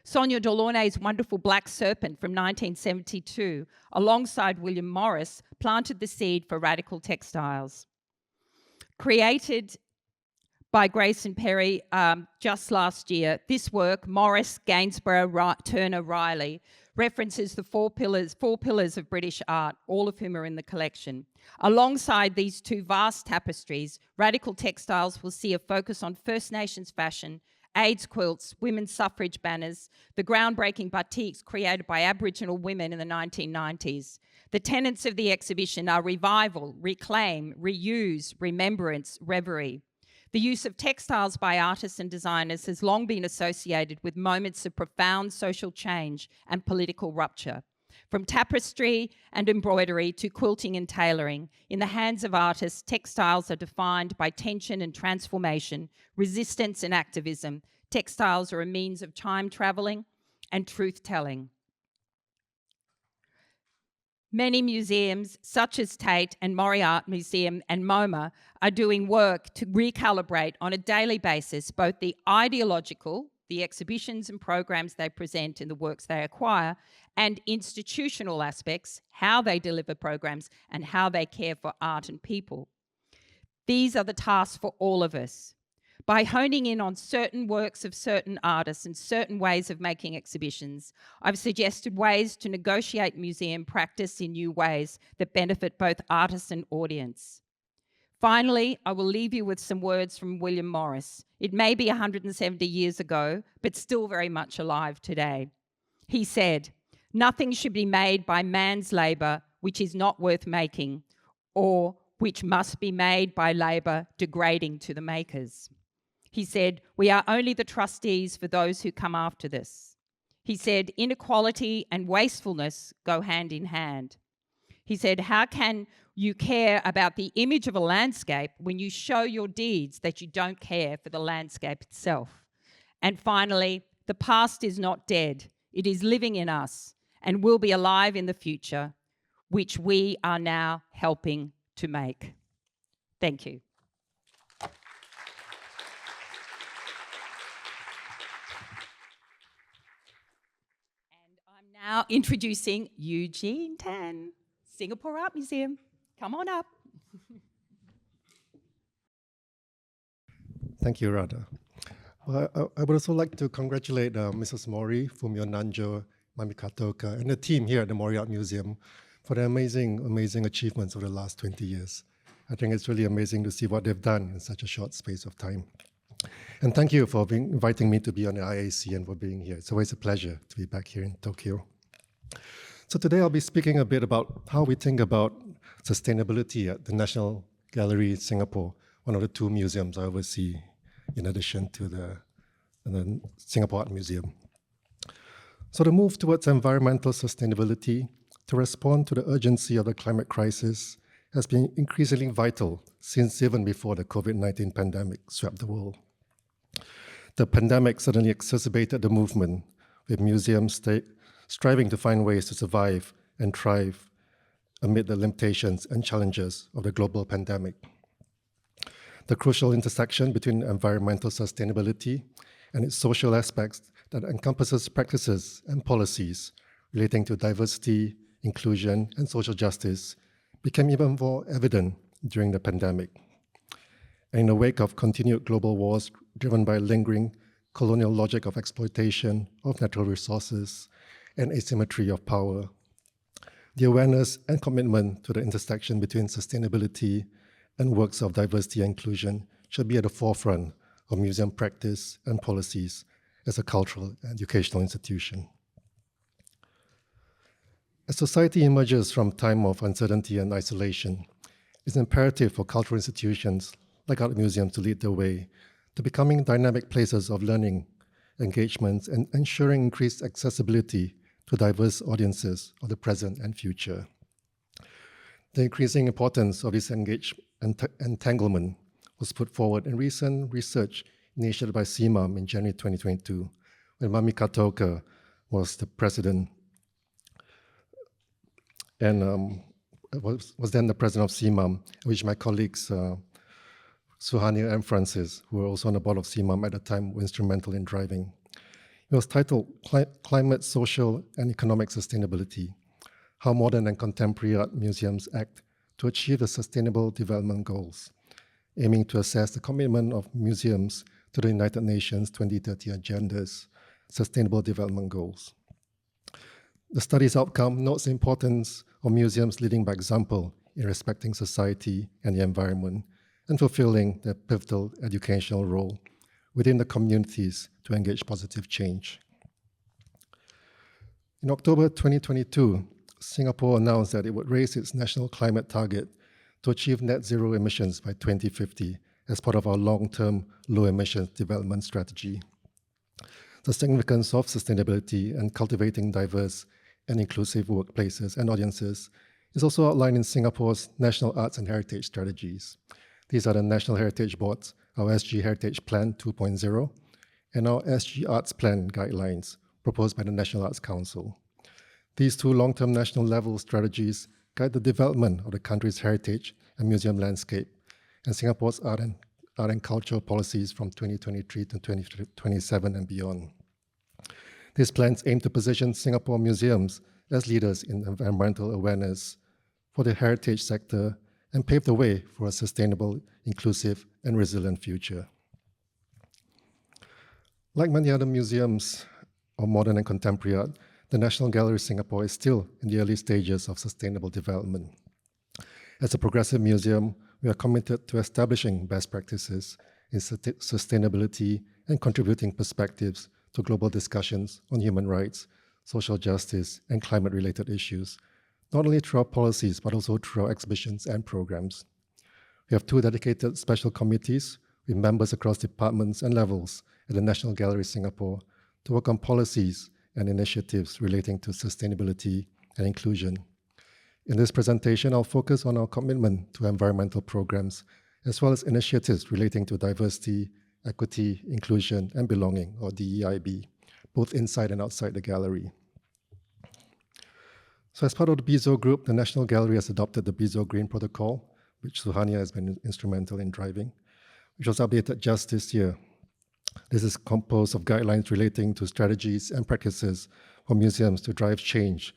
Sonia Delaunay's wonderful Black Serpent from 1972, alongside William Morris, planted the seed for radical textiles. Created by Grace and Perry just last year, this work, Morris, Gainsborough, Turner, Riley, references the four pillars of British art, all of whom are in the collection. Alongside these two vast tapestries, radical textiles will see a focus on First Nations fashion, AIDS quilts, women's suffrage banners, the groundbreaking batiks created by Aboriginal women in the 1990s. The tenets of the exhibition are revival, reclaim, reuse, remembrance, reverie. The use of textiles by artists and designers has long been associated with moments of profound social change and political rupture. From tapestry and embroidery to quilting and tailoring, in the hands of artists, textiles are defined by tension and transformation, resistance and activism. Textiles are a means of time traveling and truth-telling. Many museums, such as Tate and Mori Art Museum and MoMA, are doing work to recalibrate on a daily basis both the ideological, the exhibitions and programs they present in the works they acquire, and institutional aspects, how they deliver programs and how they care for art and people. These are the tasks for all of us. By honing in on certain works of certain artists and certain ways of making exhibitions, I've suggested ways to negotiate museum practice in new ways that benefit both artists and audience. Finally, I will leave you with some words from William Morris. It may be 170 years ago, but still very much alive today. He said, "Nothing should be made by man's labour which is not worth making, or which must be made by labour degrading to the makers." He said, "We are only the trustees for those who come after this." He said, "Inequality and wastefulness go hand in hand." He said, "How can you care about the image of a landscape when you show your deeds that you don't care for the landscape itself?" And finally, the past is not dead. It is living in us and will be alive in the future, which we are now helping to make. Thank you. Now introducing Eugene Tan, Singapore Art Museum. Come on up. Thank you, Radha. Well, I would also like to congratulate Mrs. Mori, Fumio Nanjo, Mami Katoka, and the team here at the Mori Art Museum for their amazing achievements over the last 20 years. I think it's really amazing to see what they've done in such a short space of time. And thank you for inviting me to be on the IAC and for being here. It's always a pleasure to be back here in Tokyo. So today I'll be speaking a bit about how we think about sustainability at the National Gallery in Singapore, one of the two museums I oversee in addition to the Singapore Art Museum. So the move towards environmental sustainability to respond to the urgency of the climate crisis has been increasingly vital since even before the COVID-19 pandemic swept the world. The pandemic suddenly exacerbated the movement, with museums striving to find ways to survive and thrive amid the limitations and challenges of the global pandemic. The crucial intersection between environmental sustainability and its social aspects that encompasses practices and policies relating to diversity, inclusion, and social justice became even more evident during the pandemic. And in the wake of continued global wars driven by lingering colonial logic of exploitation of natural resources and asymmetry of power, the awareness and commitment to the intersection between sustainability and works of diversity and inclusion should be at the forefront of museum practice and policies as a cultural and educational institution. As society emerges from time of uncertainty and isolation, it's imperative for cultural institutions like art museums to lead the way to becoming dynamic places of learning, engagements, and ensuring increased accessibility to diverse audiences of the present and future. The increasing importance of this entanglement was put forward in recent research initiated by CMAM in January 2022, when Mami Katoka was the president and was then the president of CMAM, which my colleagues Suhani and Francis, who were also on the board of CMAM at the time, were instrumental in driving. It was titled Climate, Social, and Economic Sustainability: How Modern and Contemporary Art Museums Act to Achieve the Sustainable Development Goals, aiming to assess the commitment of museums to the United Nations 2030 Agenda's Sustainable Development Goals. The study's outcome notes the importance of museums leading by example in respecting society and the environment and fulfilling their pivotal educational role within the communities to engage positive change. In October 2022, Singapore announced that it would raise its national climate target to achieve net zero emissions by 2050 as part of our long-term low emissions development strategy. The significance of sustainability and cultivating diverse and inclusive workplaces and audiences is also outlined in Singapore's National Arts and Heritage Strategies. These are the National Heritage Board's, our SG Heritage Plan 2.0, and our SG Arts Plan guidelines proposed by the National Arts Council. These two long-term national level strategies guide the development of the country's heritage and museum landscape and Singapore's art and cultural policies from 2023 to 2027 and beyond. These plans aim to position Singapore museums as leaders in environmental awareness for the heritage sector and pave the way for a sustainable, inclusive, and resilient future. Like many other museums of modern and contemporary art, the National Gallery Singapore is still in the early stages of sustainable development. As a progressive museum, we are committed to establishing best practices in sustainability and contributing perspectives to global discussions on human rights, social justice, and climate-related issues, not only through our policies, but also through our exhibitions and programs. We have two dedicated special committees with members across departments and levels at the National Gallery Singapore to work on policies and initiatives relating to sustainability and inclusion. In this presentation, I'll focus on our commitment to environmental programs, as well as initiatives relating to diversity, equity, inclusion, and belonging, or DEIB, both inside and outside the gallery. So as part of the BIZO group, the National Gallery has adopted the BIZO Green Protocol, which Suhania has been instrumental in driving, which was updated just this year. This is composed of guidelines relating to strategies and practices for museums to drive change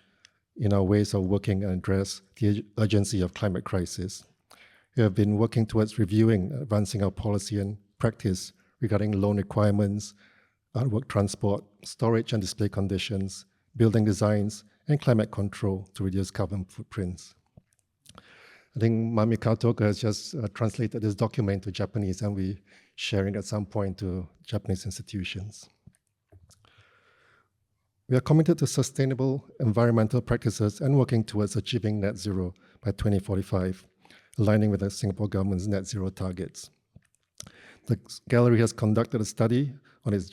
in our ways of working and address the urgency of climate crisis. We have been working towards reviewing and advancing our policy and practice regarding loan requirements, artwork transport, storage and display conditions, building designs, and climate control to reduce carbon footprints. I think Mami Kautoka has just translated this document to Japanese, and we're sharing at some point to Japanese institutions. We are committed to sustainable environmental practices and working towards achieving net zero by 2045, aligning with the Singapore government's net zero targets. The gallery has conducted a study on its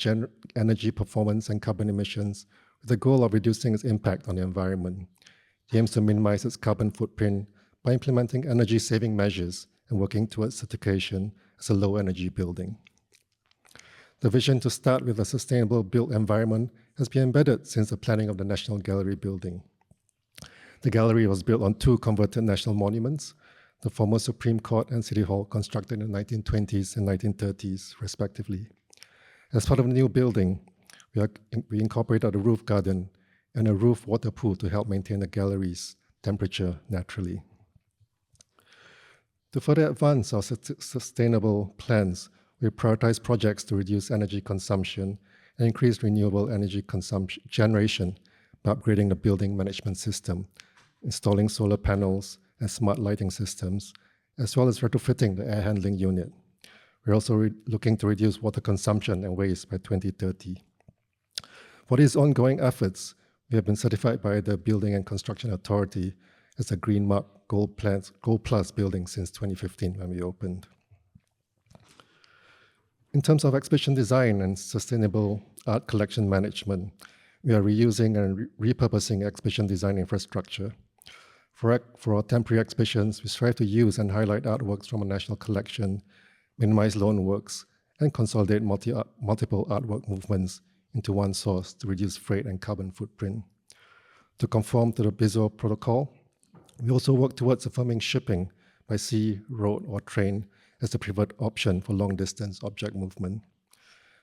energy performance and carbon emissions with the goal of reducing its impact on the environment. It aims to minimize its carbon footprint by implementing energy-saving measures and working towards certification as a low-energy building. The vision to start with a sustainable built environment has been embedded since the planning of the National Gallery building. The gallery was built on two converted national monuments, the former Supreme Court and City Hall, constructed in the 1920s and 1930s, respectively. As part of the new building, we incorporated a roof garden and a roof water pool to help maintain the gallery's temperature naturally. To further advance our sustainable plans, we prioritize projects to reduce energy consumption and increase renewable energy generation by upgrading the building management system, installing solar panels and smart lighting systems, as well as retrofitting the air handling unit. We're also looking to reduce water consumption and waste by 2030. For these ongoing efforts, we have been certified by the Building and Construction Authority as a Green Mark Gold Plus building since 2015 when we opened. In terms of exhibition design and sustainable art collection management, we are reusing and repurposing exhibition design infrastructure. For our temporary exhibitions, we strive to use and highlight artworks from a national collection, minimize loan works, and consolidate multiple artwork movements into one source to reduce freight and carbon footprint. To conform to the BIZO protocol, we also work towards affirming shipping by sea, road, or train as the preferred option for long-distance object movement.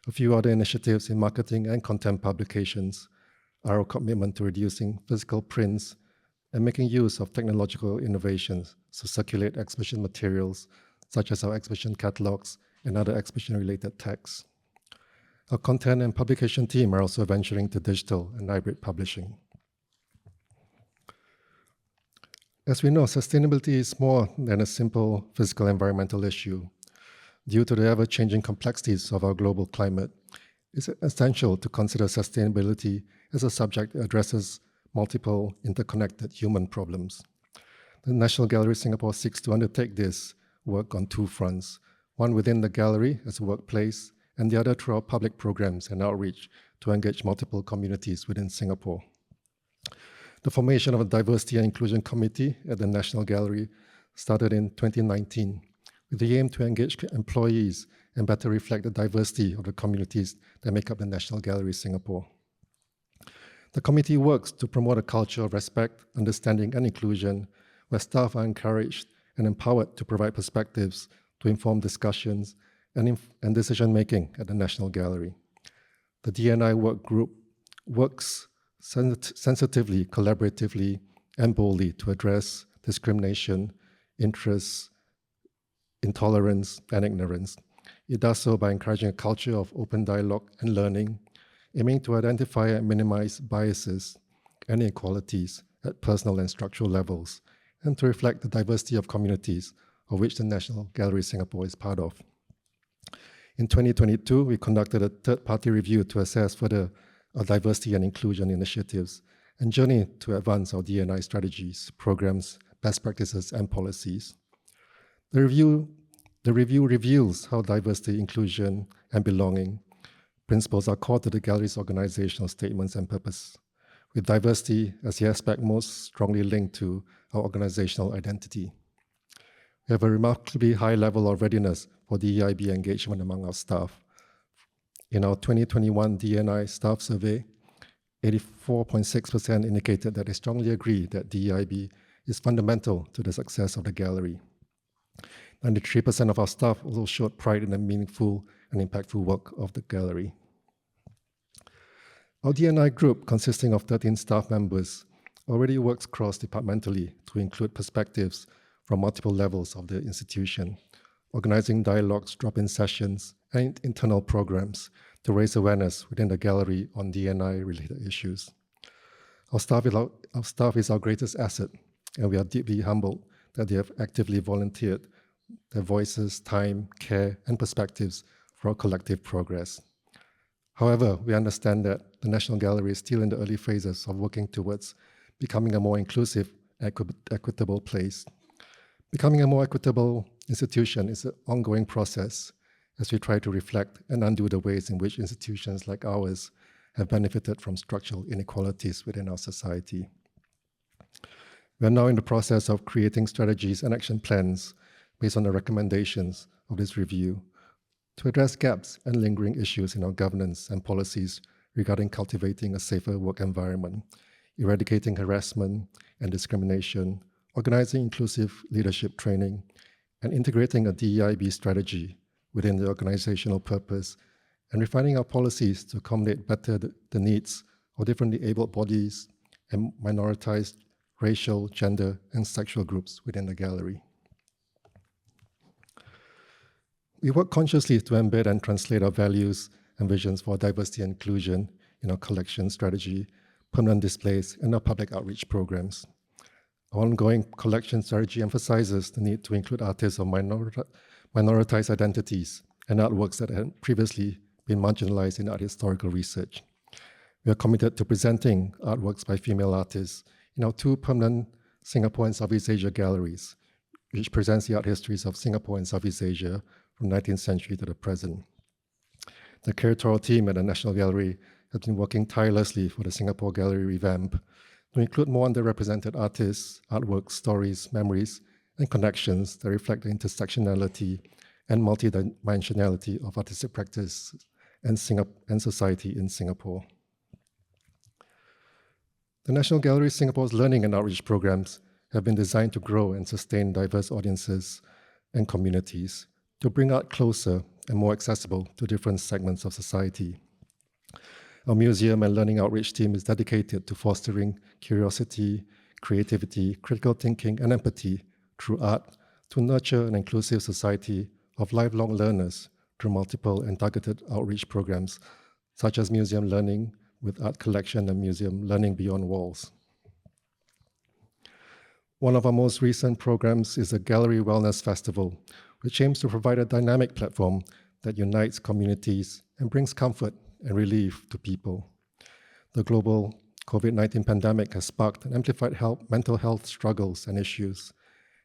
A few other initiatives in marketing and content publications are our commitment to reducing physical prints and making use of technological innovations to circulate exhibition materials, such as our exhibition catalogs and other exhibition-related texts. Our content and publication team are also venturing to digital and hybrid publishing. As we know, sustainability is more than a simple physical environmental issue. Due to the ever-changing complexities of our global climate, it's essential to consider sustainability as a subject that addresses multiple interconnected human problems. The National Gallery Singapore seeks to undertake this work on two fronts, one within the gallery as a workplace, and the other through our public programs and outreach to engage multiple communities within Singapore. The formation of a Diversity and Inclusion Committee at the National Gallery started in 2019 with the aim to engage employees and better reflect the diversity of the communities that make up the National Gallery Singapore. The committee works to promote a culture of respect, understanding, and inclusion, where staff are encouraged and empowered to provide perspectives to inform discussions and decision-making at the National Gallery. The D&I work group works sensitively, collaboratively, and boldly to address discrimination, interests, intolerance, and ignorance. It does so by encouraging a culture of open dialogue and learning, aiming to identify and minimize biases and inequalities at personal and structural levels, and to reflect the diversity of communities of which the National Gallery Singapore is part of. In 2022, we conducted a third-party review to assess further our diversity and inclusion initiatives and journey to advance our D&I strategies, programs, best practices, and policies. The review reveals how diversity, inclusion, and belonging principles are core to the gallery's organizational statements and purpose, with diversity as the aspect most strongly linked to our organizational identity. We have a remarkably high level of readiness for DEIB engagement among our staff. In our 2021 D&I staff survey, 84.6% indicated that they strongly agree that DEIB is fundamental to the success of the gallery. 93% of our staff also showed pride in the meaningful and impactful work of the gallery. Our D&I group, consisting of 13 staff members, already works cross-departmentally to include perspectives from multiple levels of the institution, organizing dialogues, drop-in sessions, and internal programs to raise awareness within the gallery on D&I-related issues. Our staff is our greatest asset, and we are deeply humbled that they have actively volunteered their voices, time, care, and perspectives for our collective progress. However, we understand that the National Gallery is still in the early phases of working towards becoming a more inclusive, equitable place. Becoming a more equitable institution is an ongoing process as we try to reflect and undo the ways in which institutions like ours have benefited from structural inequalities within our society. We are now in the process of creating strategies and action plans based on the recommendations of this review to address gaps and lingering issues in our governance and policies regarding cultivating a safer work environment, eradicating harassment and discrimination, organizing inclusive leadership training, and integrating a DEIB strategy within the organizational purpose, and refining our policies to accommodate better the needs of differently abled bodies and minoritized racial, gender, and sexual groups within the gallery. We work consciously to embed and translate our values and visions for diversity and inclusion in our collection strategy, permanent displays, and our public outreach programs. Our ongoing collection strategy emphasizes the need to include artists of minoritized identities and artworks that had previously been marginalized in art historical research. We are committed to presenting artworks by female artists in our two permanent Singapore and Southeast Asia galleries, which presents the art histories of Singapore and Southeast Asia from 19th century to the present. The curatorial team at the National Gallery has been working tirelessly for the Singapore Gallery revamp to include more underrepresented artists, artworks, stories, memories, and connections that reflect the intersectionality and multidimensionality of artistic practice and society in Singapore. The National Gallery Singapore's learning and outreach programs have been designed to grow and sustain diverse audiences and communities, to bring art closer and more accessible to different segments of society. Our museum and learning outreach team is dedicated to fostering curiosity, creativity, critical thinking, and empathy through art to nurture an inclusive society of lifelong learners through multiple and targeted outreach programs, such as museum learning with art collection and museum learning beyond walls. One of our most recent programs is the Gallery Wellness Festival, which aims to provide a dynamic platform that unites communities and brings comfort and relief to people. The global COVID-19 pandemic has sparked and amplified mental health struggles and issues,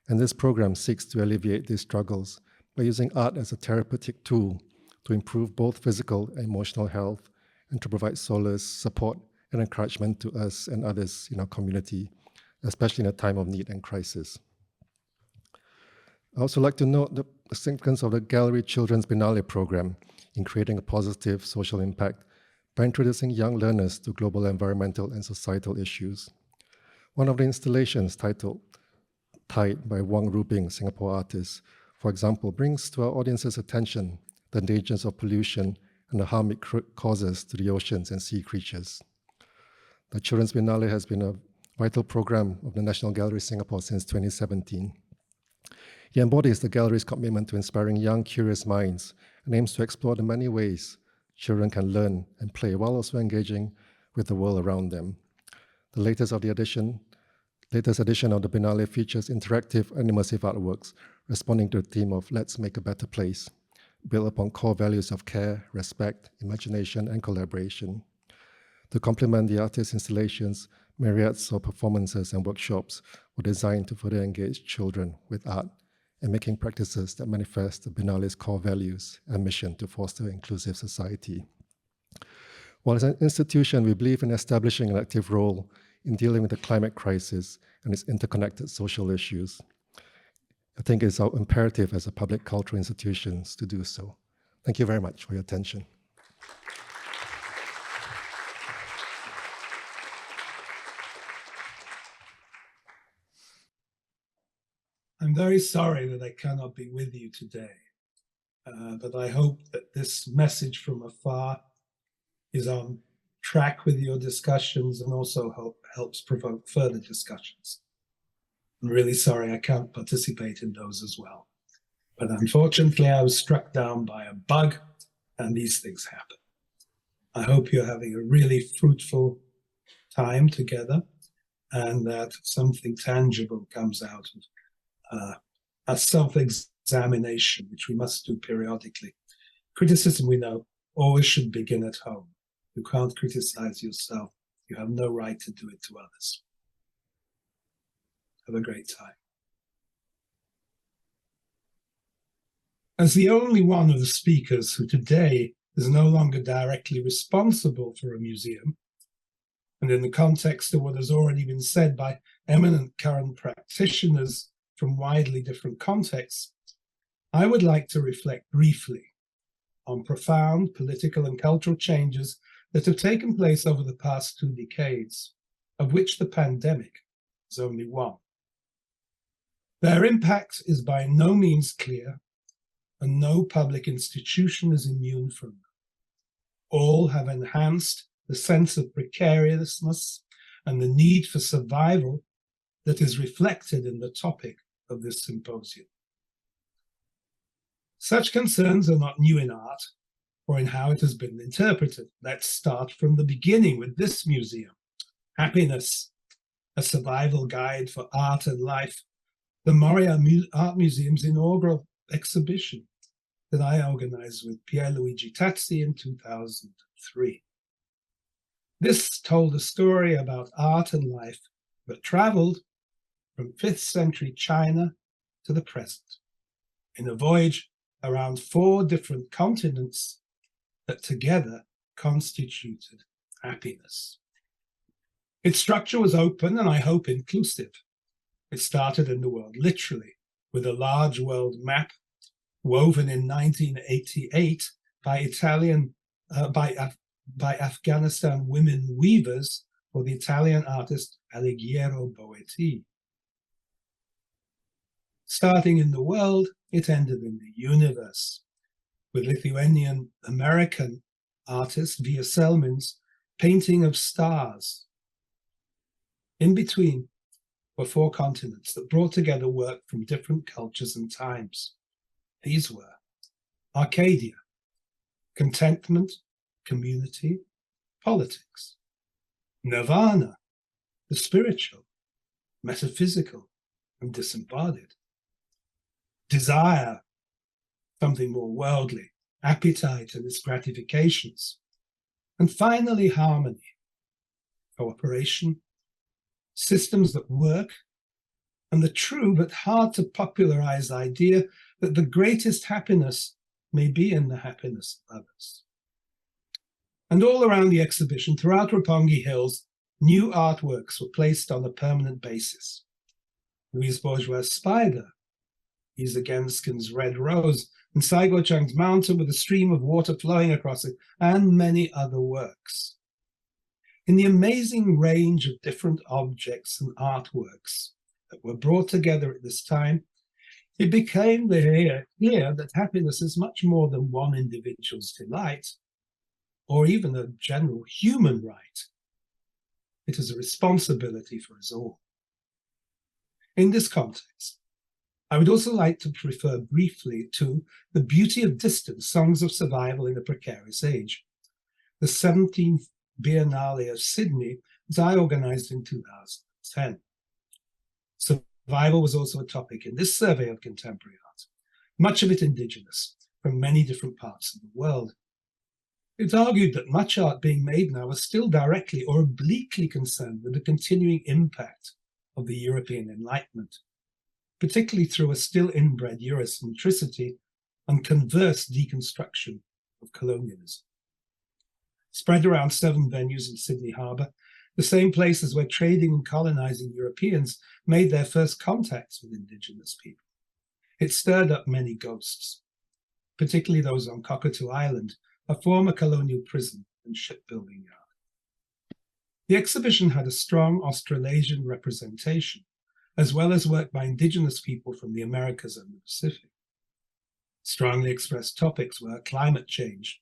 and this program seeks to alleviate these struggles by using art as a therapeutic tool to improve both physical and emotional health and to provide solace, support, and encouragement to us and others in our community, especially in a time of need and crisis. I also like to note the significance of the Gallery Children's Biennale program in creating a positive social impact by introducing young learners to global environmental and societal issues. One of the installations titled Tide by Wang Rubing, Singapore artist, for example, brings to our audience's attention the dangers of pollution and the harm it causes to the oceans and sea creatures. The Children's Biennale has been a vital program of the National Gallery Singapore since 2017. He embodies the gallery's commitment to inspiring young, curious minds and aims to explore the many ways children can learn and play while also engaging with the world around them. The latest edition of the Biennale features interactive and immersive artworks responding to the theme of Let's Make a Better Place, built upon core values of care, respect, imagination, and collaboration. To complement the artist's installations, myriads of performances and workshops were designed to further engage children with art and making practices that manifest the Biennale's core values and mission to foster inclusive society. While as an institution, we believe in establishing an active role in dealing with the climate crisis and its interconnected social issues. I think it's our imperative as a public cultural institutions to do so. Thank you very much for your attention. I'm very sorry that I cannot be with you today, but I hope that this message from afar is on track with your discussions and also helps provoke further discussions. I'm really sorry I can't participate in those as well. But unfortunately, I was struck down by a bug, and these things happen. I hope you're having a really fruitful time together and that something tangible comes out of a self-examination, which we must do periodically. Criticism, we know, always should begin at home. You can't criticize yourself. You have no right to do it to others. Have a great time. As the only one of the speakers who today is no longer directly responsible for a museum, and in the context of what has already been said by eminent current practitioners from widely different contexts, I would like to reflect briefly on profound political and cultural changes that have taken place over the past 2 decades, of which the pandemic is only one. Their impact is by no means clear, and no public institution is immune from them. All have enhanced the sense of precariousness and the need for survival that is reflected in the topic of this symposium. Such concerns are not new in art or in how it has been interpreted. Let's start from the beginning with this museum. Happiness, a survival guide for art and life, the Mori Art Museum's inaugural exhibition that I organized with Pierluigi Tazzi in 2003. This told a story about art and life that traveled from 5th century China to the present, in a voyage around 4 different continents that together constituted happiness. Its structure was open and I hope inclusive. It started in the world literally with a large world map woven in 1988 by Afghanistan women weavers for the Italian artist Alighiero Boetti. Starting in the world, it ended in the universe. with Lithuanian-American artist Via Selmin's painting of stars. In between were 4 continents that brought together work from different cultures and times. These were Arcadia, contentment, community, politics; Nirvana, the spiritual, metaphysical, and disembodied; desire, something more worldly, appetite and its gratifications; and finally harmony, cooperation, systems that work, and the true but hard to popularize idea that the greatest happiness may be in the happiness of others. And all around the exhibition, throughout Roppongi Hills, new artworks were placed on a permanent basis. Louise Bourgeois' spider, Isa Genskin's red rose, and Saigo Chang's mountain with a stream of water flowing across it, and many other works. In the amazing range of different objects and artworks that were brought together at this time, it became clear that happiness is much more than one individual's delight, or even a general human right. It is a responsibility for us all. In this context, I would also like to refer briefly to The Beauty of Distance, Songs of Survival in a Precarious Age, the 17th Biennale of Sydney that I organized in 2010. Survival was also a topic in this survey of contemporary art, much of it indigenous, from many different parts of the world. It argued that much art being made now was still directly or obliquely concerned with the continuing impact of the European Enlightenment, particularly through a still inbred Eurocentricity and converse deconstruction of colonialism. Spread around 7 venues in Sydney Harbour, the same places where trading and colonizing Europeans made their first contacts with indigenous people. It stirred up many ghosts, particularly those on Cockatoo Island, a former colonial prison and shipbuilding yard. The exhibition had a strong Australasian representation, as well as work by indigenous people from the Americas and the Pacific. Strongly expressed topics were climate change,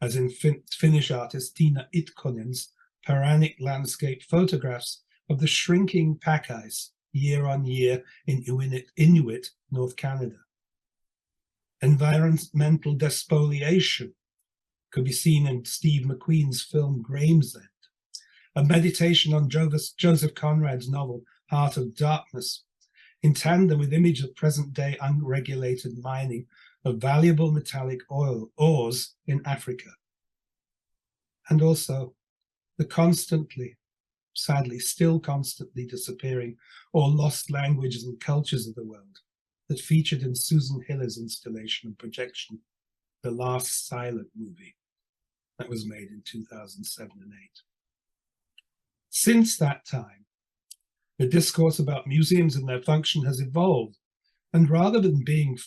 as in Finnish artist Tiina Itkonen's Paranic landscape photographs of the shrinking pack ice year on year in Inuit, North Canada. Environmental despoliation could be seen in Steve McQueen's film Gravesend, a meditation on Joseph Conrad's novel Heart of Darkness, in tandem with image of present-day unregulated mining of valuable metallic ores in Africa. And also the constantly, sadly, still constantly disappearing or lost languages and cultures of the world that featured in Susan Hiller's installation and projection, The Last Silent Movie, that was made in 2007 and 8. Since that time, the discourse about museums and their function has evolved, and rather than being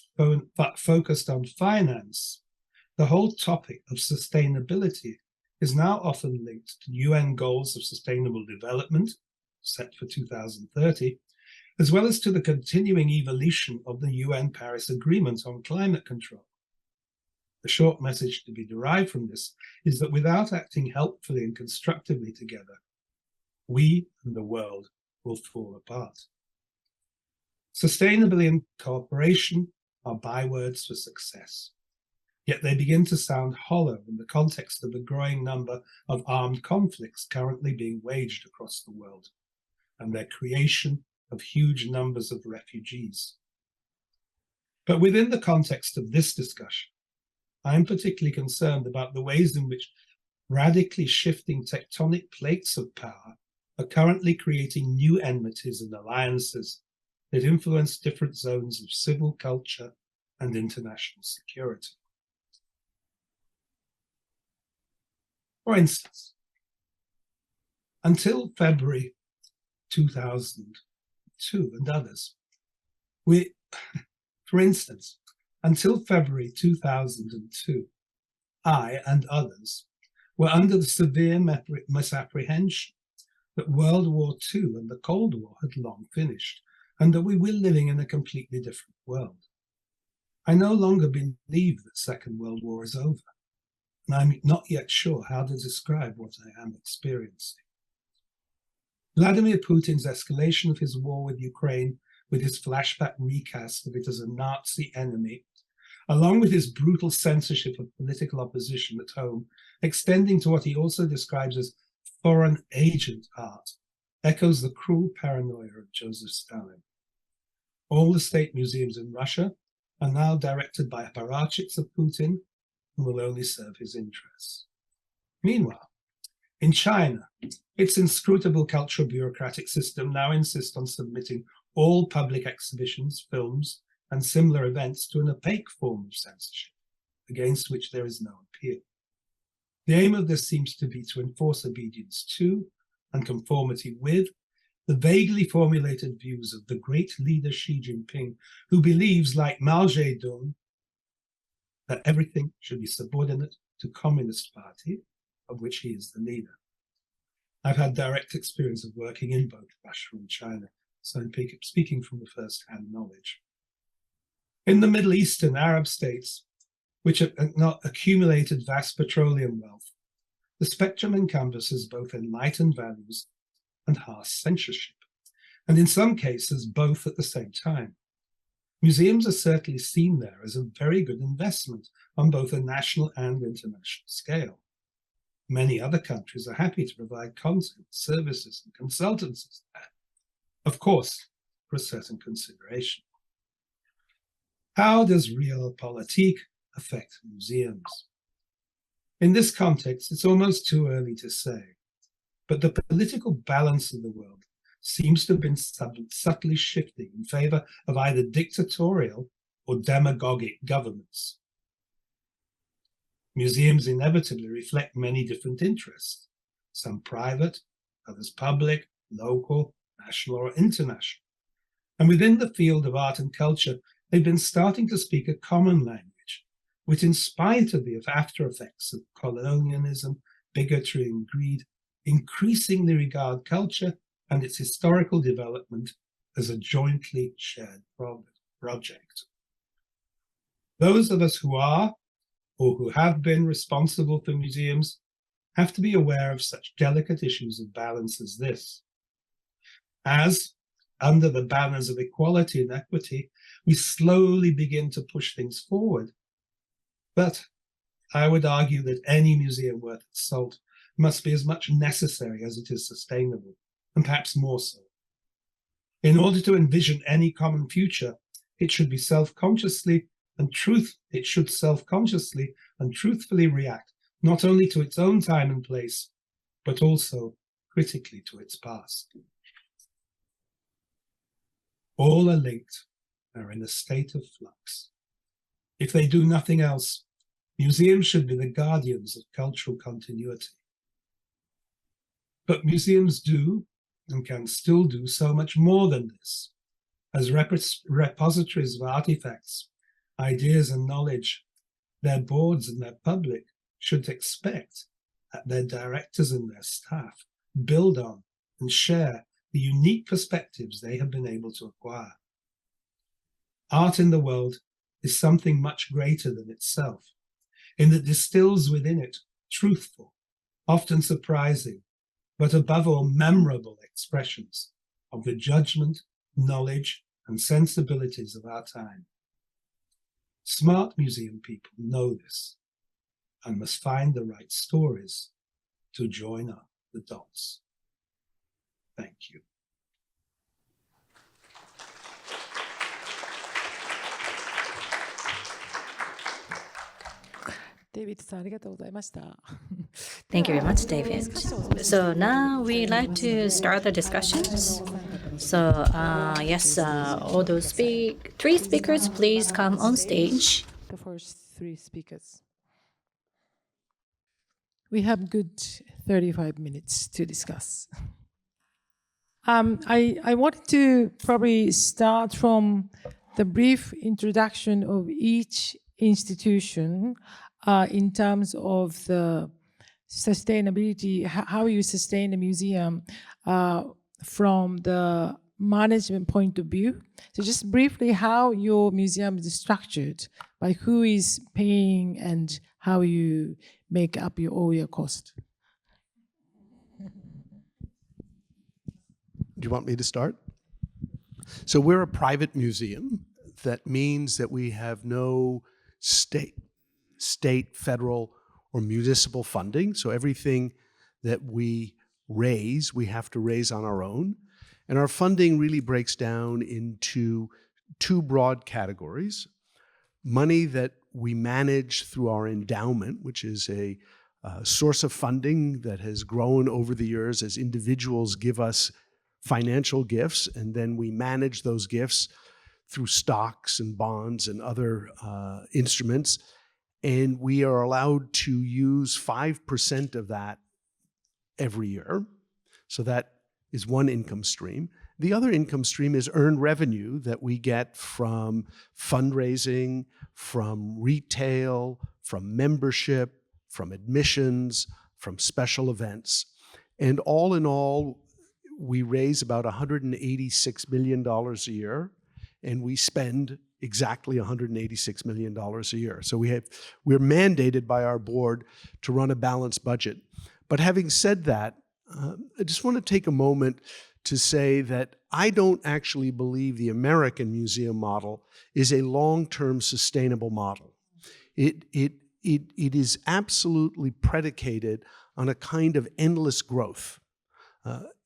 focused on finance, the whole topic of sustainability is now often linked to UN goals of sustainable development, set for 2030, as well as to the continuing evolution of the UN Paris Agreement on climate control. The short message to be derived from this is that without acting helpfully and constructively together, we and the world will fall apart. Sustainability and cooperation are bywords for success, yet they begin to sound hollow in the context of the growing number of armed conflicts currently being waged across the world, and their creation of huge numbers of refugees. But within the context of this discussion, I am particularly concerned about the ways in which radically shifting tectonic plates of power are currently creating new enmities and alliances that influence different zones of civil culture and international security. For instance, until February 2002 and others, until February 2002, I and others were under the severe misapprehension that World War II and the Cold War had long finished, and that we were living in a completely different world. I no longer believe that Second World War is over, and I'm not yet sure how to describe what I am experiencing. Vladimir Putin's escalation of his war with Ukraine, with his flashback recast of it as a Nazi enemy, along with his brutal censorship of political opposition at home, extending to what he also describes as foreign agent art, echoes the cruel paranoia of Joseph Stalin. All the state museums in Russia are now directed by apparatchiks of Putin and will only serve his interests. Meanwhile, in China, its inscrutable cultural bureaucratic system now insists on submitting all public exhibitions, films, and similar events to an opaque form of censorship, against which there is no appeal. The aim of this seems to be to enforce obedience to and conformity with the vaguely formulated views of the great leader Xi Jinping, who believes, like Mao Zedong, that everything should be subordinate to Communist Party, of which he is the leader. I've had direct experience of working in both Russia and China, so I'm speaking from the first-hand knowledge. In the Middle East and Arab states, which have not accumulated vast petroleum wealth, the spectrum encompasses both enlightened values and harsh censorship, and in some cases, both at the same time. Museums are certainly seen there as a very good investment on both a national and international scale. Many other countries are happy to provide content, services, and consultancies there, of course, for a certain consideration. How does realpolitik affect museums? In this context, it's almost too early to say, but the political balance of the world seems to have been subtly shifting in favor of either dictatorial or demagogic governments. Museums inevitably reflect many different interests, some private, others public, local, national, or international. And within the field of art and culture, they've been starting to speak a common language, which, in spite of the after effects of colonialism, bigotry, and greed, increasingly regard culture and its historical development as a jointly shared project. Those of us who are or who have been responsible for museums have to be aware of such delicate issues of balance as this. As, under the banners of equality and equity, we slowly begin to push things forward. But I would argue that any museum worth its salt must be as much necessary as it is sustainable, and perhaps more so. In order to envision any common future, it should self-consciously and truthfully react not only to its own time and place, but also critically to its past. All are linked, are in a state of flux. If they do nothing else, museums should be the guardians of cultural continuity. But museums do and can still do so much more than this. As repositories of artifacts, ideas, and knowledge, their boards and their public should expect that their directors and their staff build on and share the unique perspectives they have been able to acquire. Art in the world is something much greater than itself, in that it distills within it truthful, often surprising, but above all memorable expressions of the judgment, knowledge, and sensibilities of our time. Smart museum people know this and must find the right stories to join up the dots. Thank you. Thank you very much, David. So now we'd like to start the discussions. So yes, all those three speakers, please come on stage. The first three speakers. We have good 35 minutes to discuss. I wanted to probably start from the brief introduction of each institution in terms of the sustainability, how you sustain a museum from the management point of view. So just briefly, how your museum is structured, by who is paying and how you make up all your cost. Do you want me to start? So we're a private museum. That means that we have no state, federal, or municipal funding. So everything that we raise, we have to raise on our own. And our funding really breaks down into two broad categories. Money that we manage through our endowment, which is a source of funding that has grown over the years as individuals give us financial gifts, and then we manage those gifts through stocks and bonds and other instruments. And we are allowed to use 5% of that every year. So that is one income stream. The other income stream is earned revenue that we get from fundraising, from retail, from membership, from admissions, from special events. And all in all, we raise about $186 million a year, and we spend exactly $186 million a year. So we're mandated by our board to run a balanced budget. But having said that, I just want to take a moment to say that I don't actually believe the American museum model is a long-term sustainable model. It is absolutely predicated on a kind of endless growth.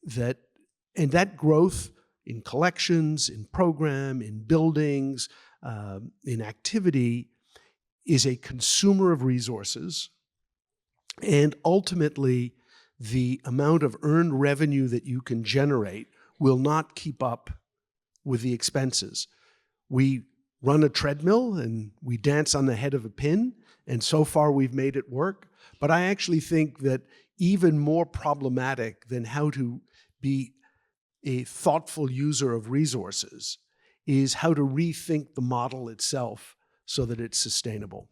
That growth in collections, in program, in buildings, in activity is a consumer of resources, and ultimately the amount of earned revenue that you can generate will not keep up with the expenses. We run a treadmill and we dance on the head of a pin, and so far we've made it work. But I actually think that even more problematic than how to be a thoughtful user of resources is how to rethink the model itself so that it's sustainable.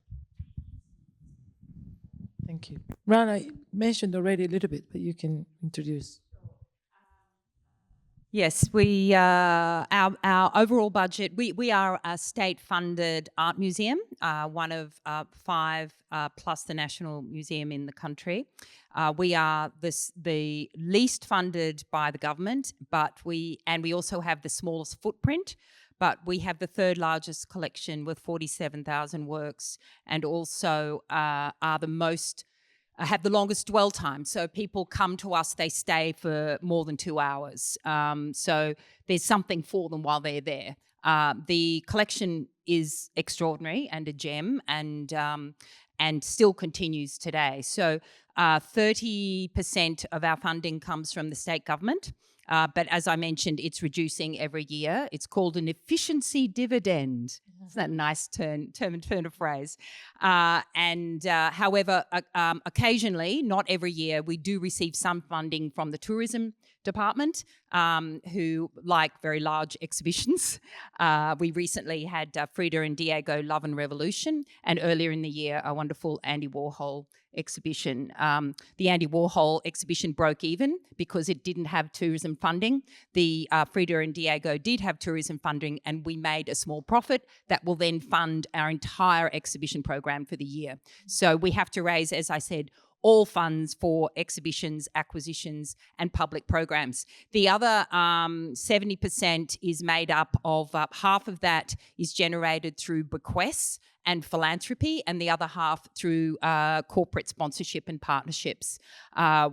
Thank you. Ron, I mentioned already a little bit, but you can introduce. Yes, we our overall budget. We are a state-funded art museum, one of 5 plus the National Museum in the country. We are the least funded by the government, but we also have the smallest footprint. But we have the 3rd largest collection with 47,000 works, and also are the most. Have the longest dwell time. So people come to us, they stay for more than 2 hours. So there's something for them while they're there. The collection is extraordinary and a gem, and still continues today. So 30% of our funding comes from the state government. But as I mentioned, it's reducing every year. It's called an efficiency dividend. Isn't that a nice turn of phrase? However, occasionally, not every year, we do receive some funding from the tourism department, who like very large exhibitions. We recently had Frida and Diego Love and Revolution, and earlier in the year, a wonderful Andy Warhol exhibition. The Andy Warhol exhibition broke even because it didn't have tourism funding. The Frida and Diego did have tourism funding, and we made a small profit that will then fund our entire exhibition program for the year. So we have to raise, as I said, all funds for exhibitions, acquisitions, and public programs. The other 70% is made up of, half of that is generated through bequests and philanthropy, and the other half through corporate sponsorship and partnerships.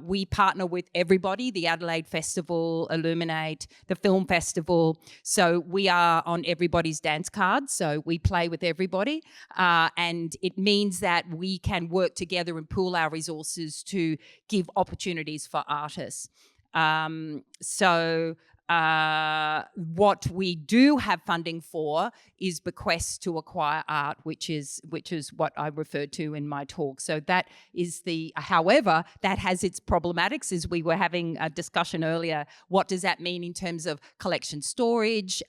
We partner with everybody, the Adelaide Festival, Illuminate, the Film Festival. So we are on everybody's dance card, so we play with everybody. And it means that we can work together and pool our resources to give opportunities for artists. What we do have funding for is bequests to acquire art, which is what I referred to in my talk. So that is however, that has its problematics, as we were having a discussion earlier. What does that mean in terms of collection storage?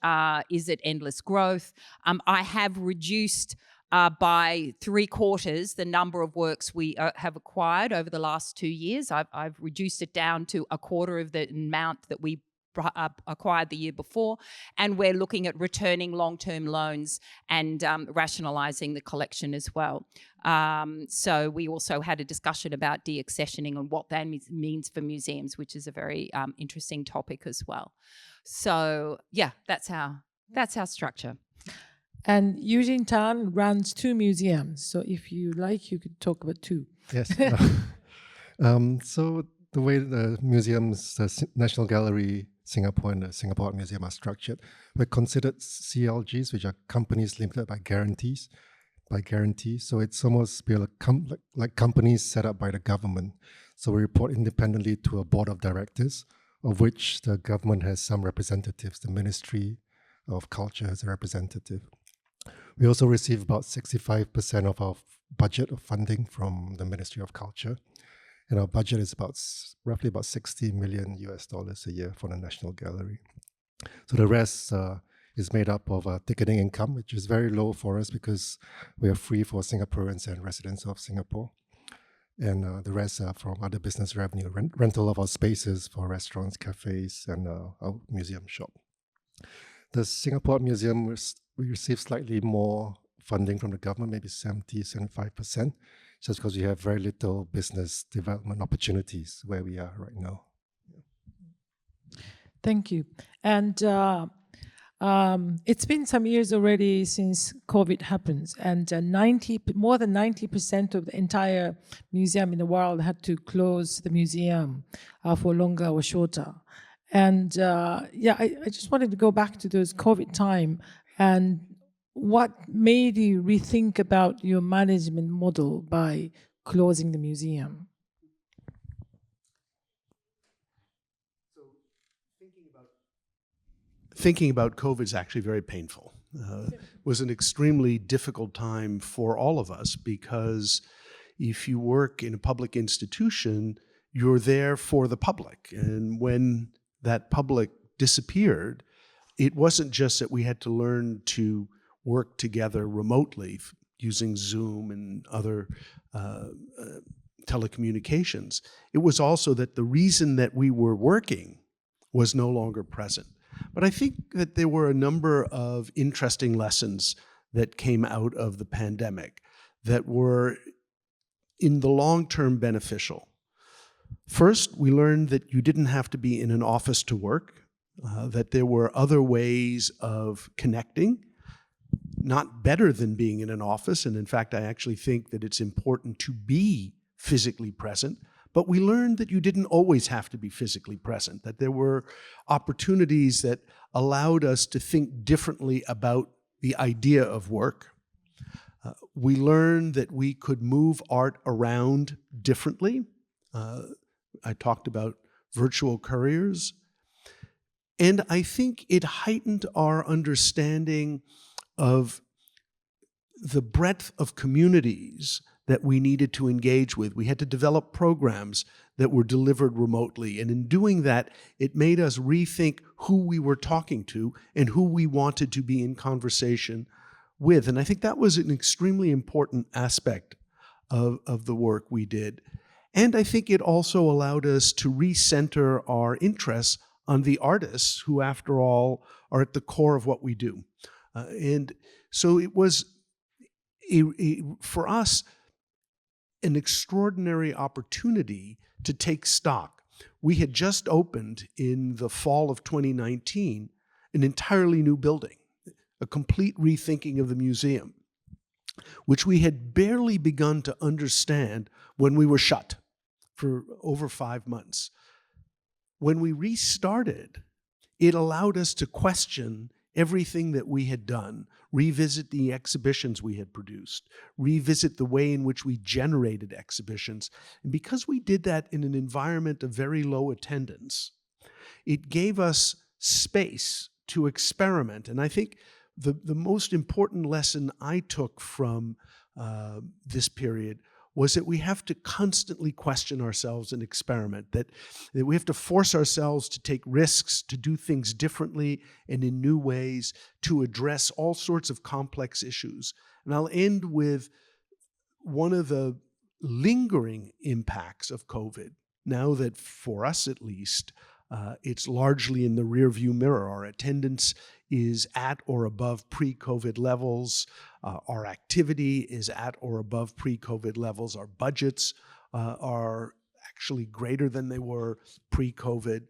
Is it endless growth? I have reduced by 3/4 the number of works we have acquired over the last 2 years. I've reduced it down to 1/4 of the amount that we acquired the year before, and we're looking at returning long-term loans and rationalising the collection as well. So we also had a discussion about deaccessioning and what that means for museums, which is a very interesting topic as well. So yeah, that's our structure. And Eugene Tan runs 2 museums. So if you like, you could talk about 2. Yes. So the way the museums, the National Gallery Singapore and the Singapore Art Museum are structured, we're considered CLGs, which are companies limited by guarantee. So it's almost like companies set up by the government. So we report independently to a board of directors, of which the government has some representatives. The Ministry of Culture has a representative. We also receive about 65% of our budget of funding from the Ministry of Culture. And our budget is roughly about $60 million a year for the National Gallery. So the rest is made up of ticketing income, which is very low for us because we are free for Singaporeans and residents of Singapore. And the rest are from other business revenue, rental of our spaces for restaurants, cafes, and our museum shop. The Singapore Museum, we receive slightly more funding from the government, maybe 75%, just because we have very little business development opportunities where we are right now. Thank you. And it's been some years already since COVID happens, and more than 90% of the entire museum in the world had to close the museum for longer or shorter. And I just wanted to go back to those COVID time and what made you rethink about your management model by closing the museum? Thinking about COVID is actually very painful. It was an extremely difficult time for all of us because if you work in a public institution, you're there for the public. And when that public disappeared, it wasn't just that we had to learn to work together remotely using Zoom and other telecommunications. It was also that the reason that we were working was no longer present. But I think that there were a number of interesting lessons that came out of the pandemic that were in the long term beneficial. First, we learned that you didn't have to be in an office to work, that there were other ways of connecting, not better than being in an office. And in fact, I actually think that it's important to be physically present. But we learned that you didn't always have to be physically present, that there were opportunities that allowed us to think differently about the idea of work. We learned that we could move art around differently. I talked about virtual couriers. And I think it heightened our understanding of the breadth of communities that we needed to engage with. We had to develop programs that were delivered remotely. And in doing that, it made us rethink who we were talking to and who we wanted to be in conversation with. And I think that was an extremely important aspect of the work we did. And I think it also allowed us to recenter our interests on the artists who, after all, are at the core of what we do. And so it was, for us, an extraordinary opportunity to take stock. We had just opened in the fall of 2019 an entirely new building, a complete rethinking of the museum, which we had barely begun to understand when we were shut for over 5 months. When we restarted, it allowed us to question everything that we had done, revisit the exhibitions we had produced, revisit the way in which we generated exhibitions. And because we did that in an environment of very low attendance, it gave us space to experiment. And I think the most important lesson I took from this period was that we have to constantly question ourselves and experiment, that we have to force ourselves to take risks, to do things differently and in new ways, to address all sorts of complex issues. And I'll end with one of the lingering impacts of COVID, now that for us at least, It's largely in the rearview mirror. Our attendance is at or above pre-COVID levels. Our activity is at or above pre-COVID levels. Our budgets are actually greater than they were pre-COVID.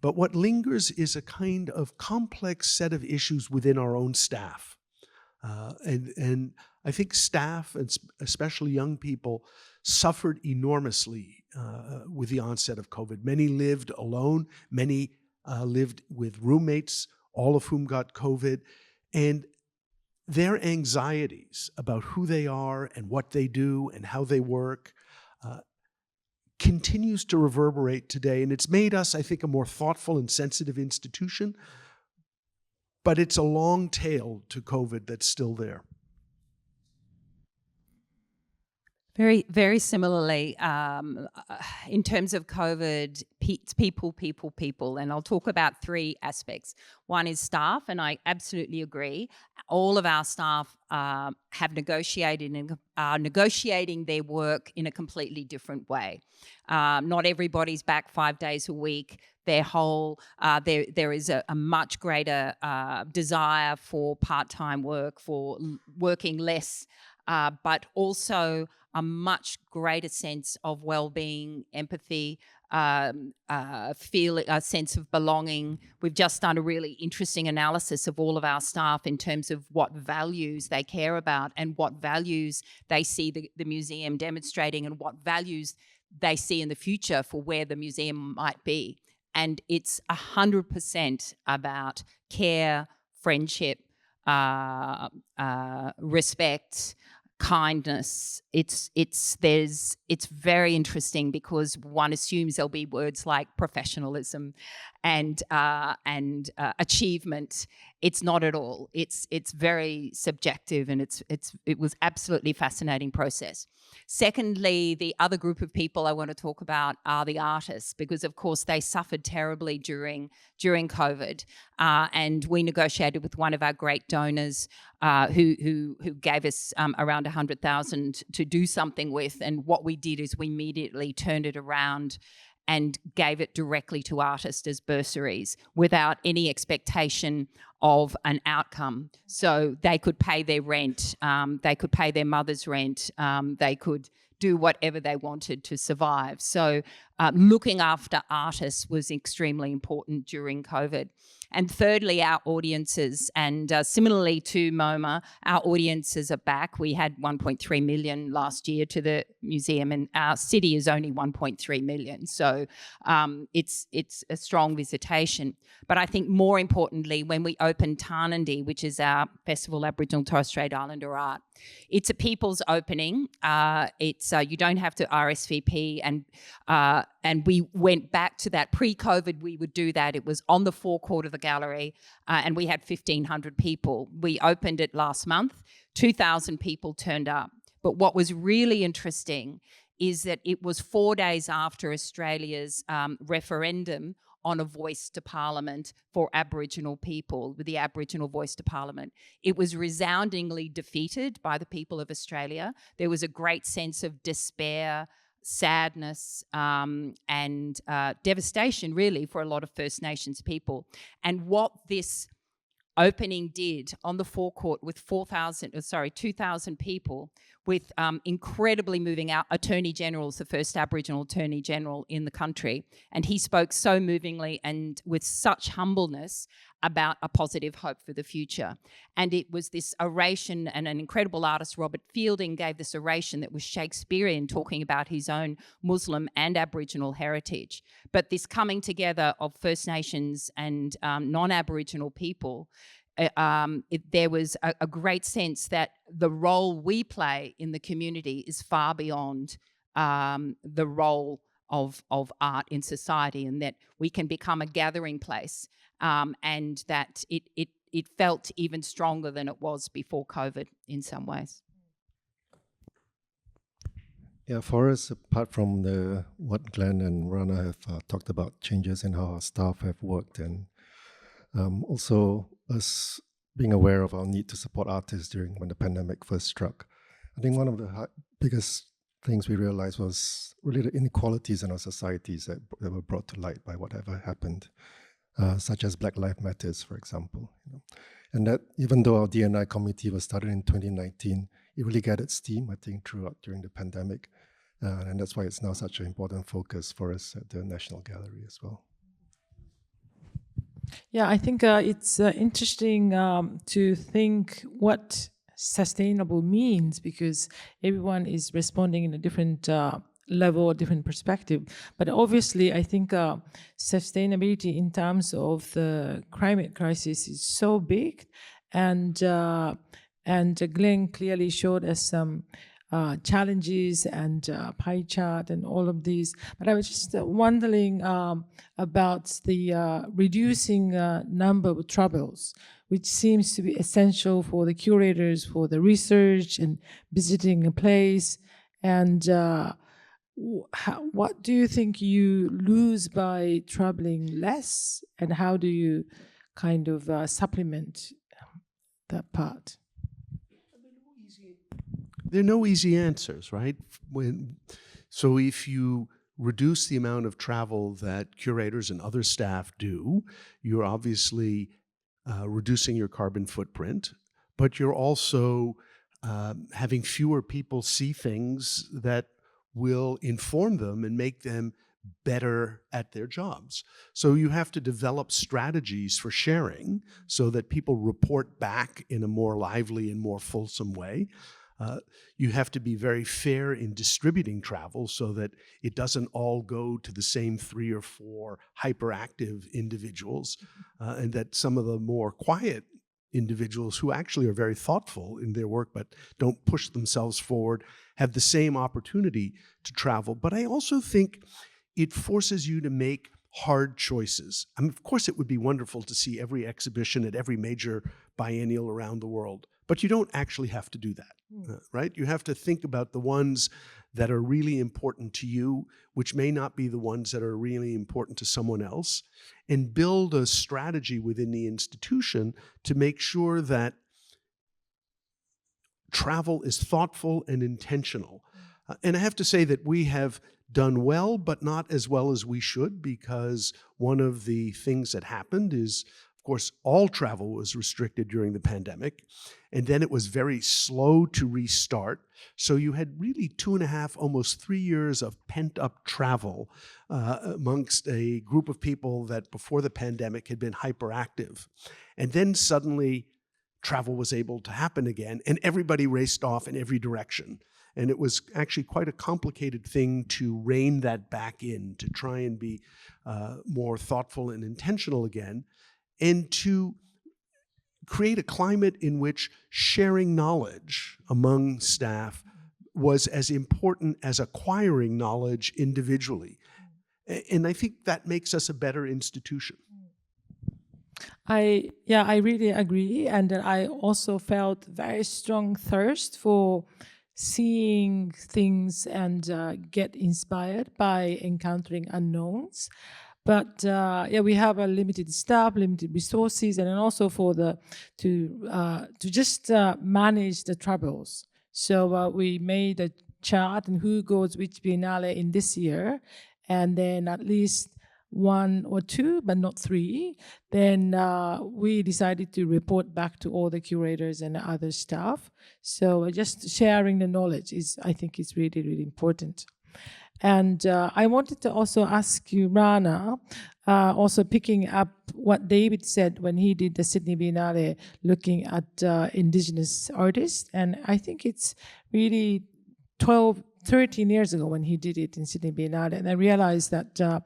But what lingers is a kind of complex set of issues within our own staff. And I think staff, and especially young people, suffered enormously with the onset of COVID. Many lived alone, many lived with roommates, all of whom got COVID. And their anxieties about who they are and what they do and how they work continues to reverberate today. And it's made us, I think, a more thoughtful and sensitive institution. But it's a long tail to COVID that's still there. Very, very similarly, in terms of COVID, it's people, and I'll talk about three aspects. One is staff, and I absolutely agree. All of our staff have negotiated and are negotiating their work in a completely different way. Not everybody's back 5 days a week. There is a much greater desire for part-time work, for working less, but also a much greater sense of well-being, empathy, a sense of belonging. We've just done a really interesting analysis of all of our staff in terms of what values they care about and what values they see the museum demonstrating and what values they see in the future for where the museum might be. And it's 100% about care, friendship, respect, kindness. It's very interesting because one assumes there'll be words like professionalism and achievement. It's not at all. It's very subjective, and it was absolutely fascinating process. Secondly, the other group of people I want to talk about are the artists, because of course they suffered terribly during COVID, and we negotiated with one of our great donors who gave us around 100,000 to do something with, and what we did is we immediately turned it around and gave it directly to artists as bursaries without any expectation of an outcome. So they could pay their rent, they could pay their mother's rent, they could do whatever they wanted to survive. So looking after artists was extremely important during COVID. And thirdly, our audiences. And similarly to MoMA, our audiences are back. We had 1.3 million last year to the museum, and our city is only 1.3 million. So it's a strong visitation. But I think more importantly, when we opened Tarnandy, which is our Festival Aboriginal and Torres Strait Islander Art, it's a people's opening. It's you don't have to RSVP, and we went back to that. Pre-COVID, we would do that. It was on the forecourt of the gallery, and we had 1,500 people. We opened it last month. 2,000 people turned up. But what was really interesting is that it was 4 days after Australia's referendum on a voice to Parliament for Aboriginal people, with the Aboriginal voice to Parliament. It was resoundingly defeated by the people of Australia. There was a great sense of despair, sadness, and devastation, really, for a lot of First Nations people. And what this opening did on the forecourt with 2,000 people, with incredibly moving out Attorney Generals, the first Aboriginal Attorney General in the country. And he spoke so movingly and with such humbleness about a positive hope for the future. And it was this oration, and an incredible artist, Robert Fielding, gave this oration that was Shakespearean, talking about his own Muslim and Aboriginal heritage. But this coming together of First Nations and non-Aboriginal people, there was a great sense that the role we play in the community is far beyond the role of art in society, and that we can become a gathering place, and that it felt even stronger than it was before COVID in some ways. Yeah, for us, apart from what Glenn and Rana have talked about, changes in how our staff have worked, and also us being aware of our need to support artists when the pandemic first struck. I think one of the biggest things we realized was really the inequalities in our societies that were brought to light by whatever happened, such as Black Lives Matters, for example. And that even though our D&I committee was started in 2019, it really gathered steam, I think, during the pandemic. And that's why it's now such an important focus for us at the National Gallery as well. Yeah, I think it's interesting to think what sustainable means, because everyone is responding in a different level, different perspective. But obviously, I think sustainability in terms of the climate crisis is so big, and Glenn clearly showed us some challenges and pie chart and all of these. But I was just wondering about the reducing number of troubles, which seems to be essential for the curators, for the research and visiting a place. And what do you think you lose by traveling less, and how do you kind of supplement that part? There are no easy answers, right? So if you reduce the amount of travel that curators and other staff do, you're obviously reducing your carbon footprint, but you're also having fewer people see things that will inform them and make them better at their jobs. So you have to develop strategies for sharing so that people report back in a more lively and more fulsome way. You have to be very fair in distributing travel so that it doesn't all go to the same 3 or 4 hyperactive individuals, and that some of the more quiet individuals who actually are very thoughtful in their work but don't push themselves forward have the same opportunity to travel. But I also think it forces you to make hard choices. I mean, of course, it would be wonderful to see every exhibition at every major biennial around the world, but you don't actually have to do that, right? You have to think about the ones that are really important to you, which may not be the ones that are really important to someone else, and build a strategy within the institution to make sure that travel is thoughtful and intentional. And I have to say that we have done well, but not as well as we should, because one of the things that happened is, of course, all travel was restricted during the pandemic, and then it was very slow to restart. So you had really 2.5, almost 3 years of pent-up travel amongst a group of people that before the pandemic had been hyperactive. And then suddenly travel was able to happen again, and everybody raced off in every direction. And it was actually quite a complicated thing to rein that back in, to try and be more thoughtful and intentional again, and to create a climate in which sharing knowledge among staff was as important as acquiring knowledge individually. And I think that makes us a better institution. I really agree. And I also felt very strong thirst for seeing things and get inspired by encountering unknowns. But we have a limited staff, limited resources, and then also for to just manage the troubles. So we made a chart and who goes which biennale in this year, and then at least 1 or 2, but not 3. Then we decided to report back to all the curators and other staff. So just sharing the knowledge I think is really, really important. And I wanted to also ask you, Rana, also picking up what David said when he did the Sydney Biennale, looking at Indigenous artists. And I think it's really 13 years ago when he did it in Sydney Biennale. And I realized that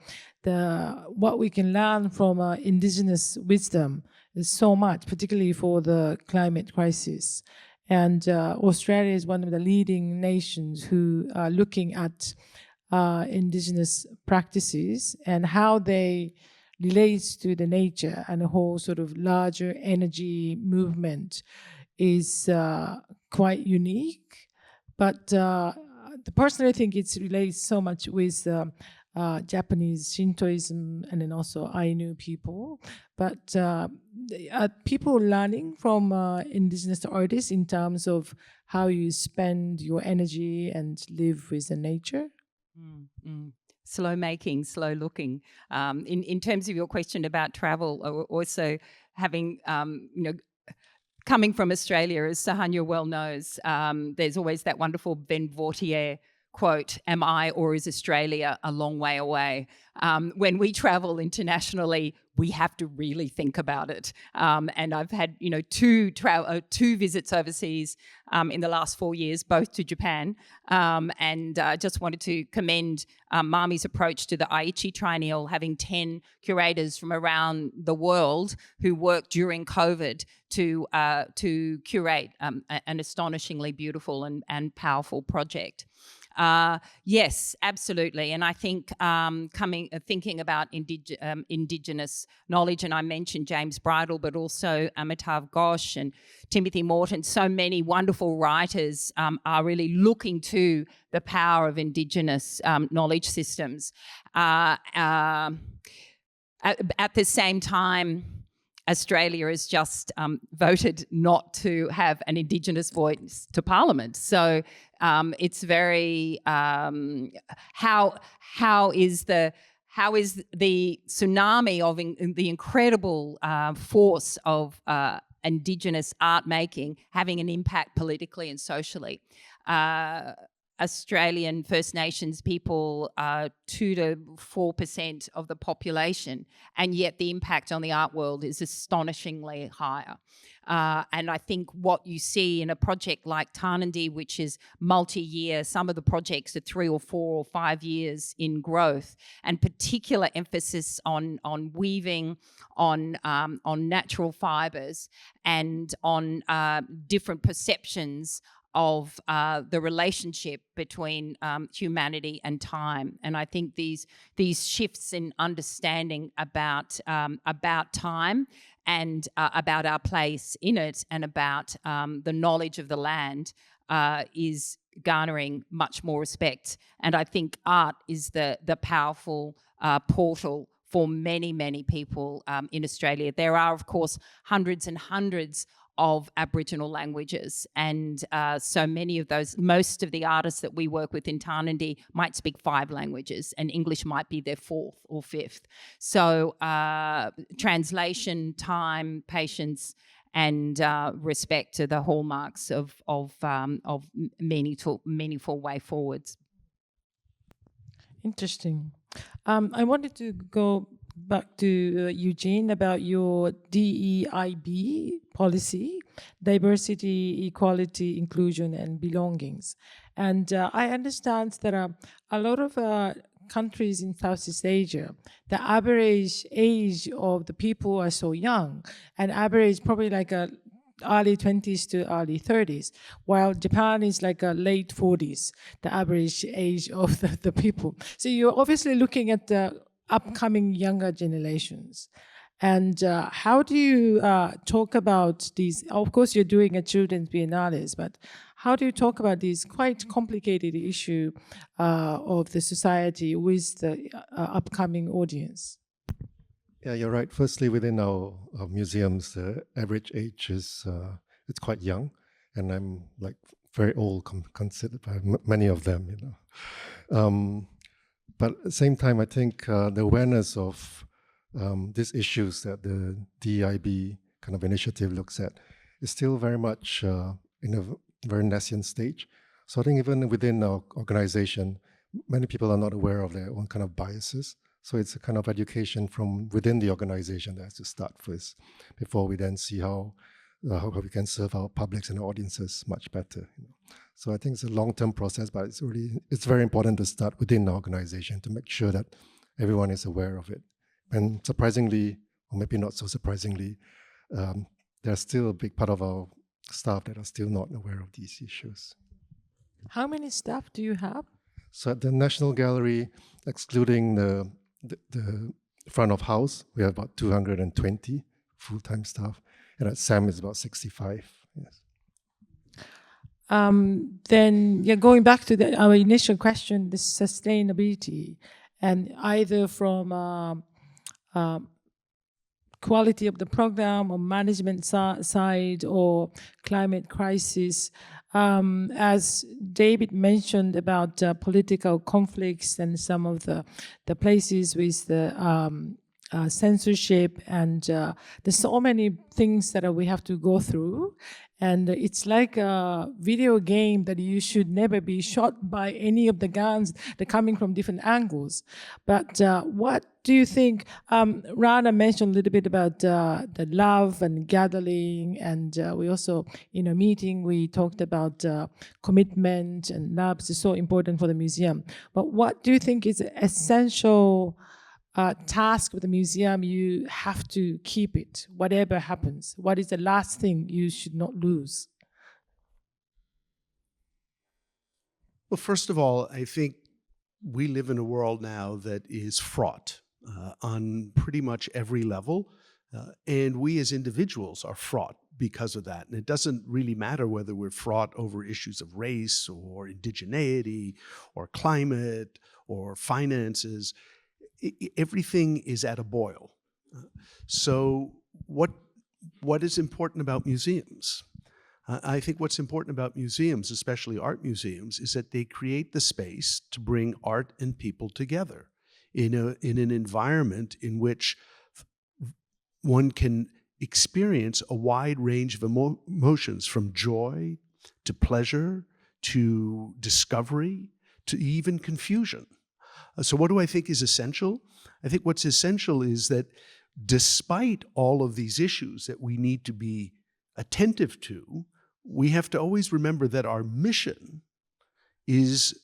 what we can learn from Indigenous wisdom is so much, particularly for the climate crisis. And Australia is one of the leading nations who are looking at Indigenous practices and how they relate to the nature, and a whole sort of larger energy movement is quite unique. But personally, I think it relates so much with Japanese Shintoism, and then also Ainu people. But are people learning from indigenous artists in terms of how you spend your energy and live with the nature? Slow making, slow looking. In terms of your question about travel, also having, coming from Australia, as Sahanya well knows, there's always that wonderful Ben Vautier quote, "Am I or is Australia a long way away?" When we travel internationally, we have to really think about it. And I've had, two visits overseas in the last 4 years, both to Japan. And I just wanted to commend Mami's approach to the IAC Triennial, having 10 curators from around the world who worked during COVID to curate an astonishingly beautiful and powerful project. Yes, absolutely. And I think thinking about Indigenous knowledge, and I mentioned James Bridle, but also Amitav Ghosh and Timothy Morton, so many wonderful writers are really looking to the power of Indigenous knowledge systems. At the same time, Australia has just voted not to have an Indigenous voice to Parliament. So it's very how is the tsunami of the incredible force of Indigenous art making having an impact politically and socially. Australian First Nations people are 2 to 4% of the population, and yet the impact on the art world is astonishingly higher. And I think what you see in a project like Tarnandy, which is multi-year, some of the projects are 3 or 4 or 5 years in growth, and particular emphasis on weaving, on natural fibres, and on different perceptions of the relationship between humanity and time. And I think these shifts in understanding about time and about our place in it, and about the knowledge of the land is garnering much more respect. And I think art is the powerful portal for many, many people in Australia. There are, of course, hundreds and hundreds of Aboriginal languages, and so many of those, most of the artists that we work with in Tarnandy might speak 5 languages, and English might be their 4th or 5th. So translation, time, patience, and respect are the hallmarks of meaningful way forwards. Interesting. I wanted to go back to Eugene about your DEIB policy, diversity, equality, inclusion, and belongings. And I understand there are a lot of countries in Southeast Asia, the average age of the people are so young, and average probably like a early 20s to early 30s, while Japan is like a late 40s, the average age of the people. So you're obviously looking at the upcoming younger generations. And how do you talk about these? Of course, you're doing a children's biennales, but how do you talk about these quite complicated issue of the society with the upcoming audience? Yeah, you're right. Firstly, within our museums, the average age is it's quite young, and I'm like very old considered by many of them, you know. But at the same time, I think the awareness of these issues that the DEIB kind of initiative looks at is still very much in a very nascent stage. So I think even within our organization, many people are not aware of their own kind of biases. So it's a kind of education from within the organization that has to start first, before we then see how we can serve our publics and audiences much better. You know. So I think it's a long-term process, but it's very important to start within the organization to make sure that everyone is aware of it. And surprisingly, or maybe not so surprisingly, there's still a big part of our staff that are still not aware of these issues. How many staff do you have? So at the National Gallery, excluding the front of house, we have about 220 full-time staff, and at SAM is about 65. Yes. Then, yeah, going back to our initial question, the sustainability and either from quality of the program or management side or climate crisis. As David mentioned about political conflicts and some of the places with the censorship, and there's so many things that we have to go through. And it's like a video game that you should never be shot by any of the guns that are coming from different angles. But what do you think? Rana mentioned a little bit about the love and gathering, and we also, in a meeting, we talked about commitment and love is so important for the museum. But what do you think is an essential task of the museum? You have to keep it, whatever happens. What is the last thing you should not lose? Well, first of all, I think we live in a world now that is fraught on pretty much every level, and we as individuals are fraught because of that. And it doesn't really matter whether we're fraught over issues of race or indigeneity or climate or finances. Everything is at a boil. So what is important about museums? I think what's important about museums, especially art museums, is that they create the space to bring art and people together in an environment in which one can experience a wide range of emotions, from joy to pleasure to discovery to even confusion. So what do I think is essential? I think what's essential is that despite all of these issues that we need to be attentive to, we have to always remember that our mission is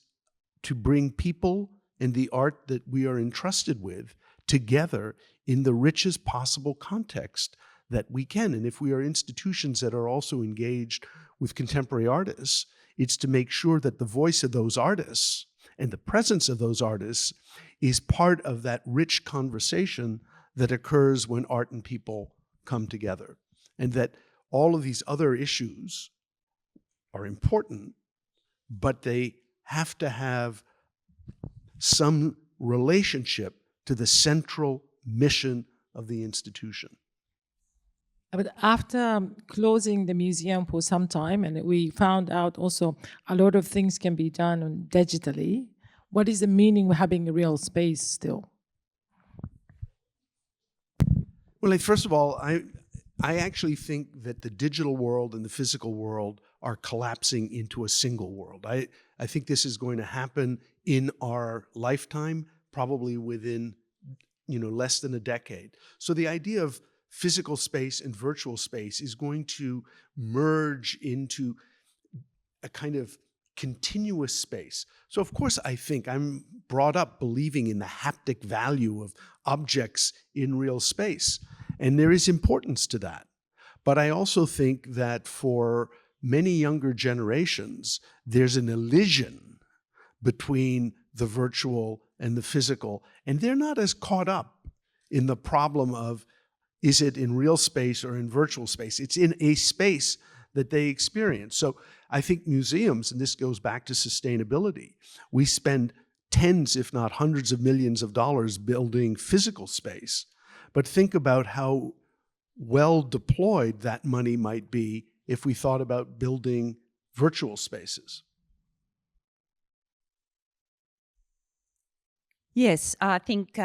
to bring people and the art that we are entrusted with together in the richest possible context that we can. And if we are institutions that are also engaged with contemporary artists, it's to make sure that the voice of those artists and the presence of those artists is part of that rich conversation that occurs when art and people come together. And that all of these other issues are important, but they have to have some relationship to the central mission of the institution. But after closing the museum for some time, and we found out also a lot of things can be done digitally, what is the meaning of having a real space still? Well, first of all, I actually think that the digital world and the physical world are collapsing into a single world. I think this is going to happen in our lifetime, probably within less than a decade. So the idea of physical space and virtual space is going to merge into a kind of continuous space. So of course I think I'm brought up believing in the haptic value of objects in real space, and there is importance to that. But I also think that for many younger generations, there's an elision between the virtual and the physical, and they're not as caught up in the problem of, is it in real space or in virtual space? It's in a space that they experience. So I think museums, and this goes back to sustainability, we spend tens, if not hundreds of millions of dollars building physical space. But think about how well deployed that money might be if we thought about building virtual spaces. Yes, I think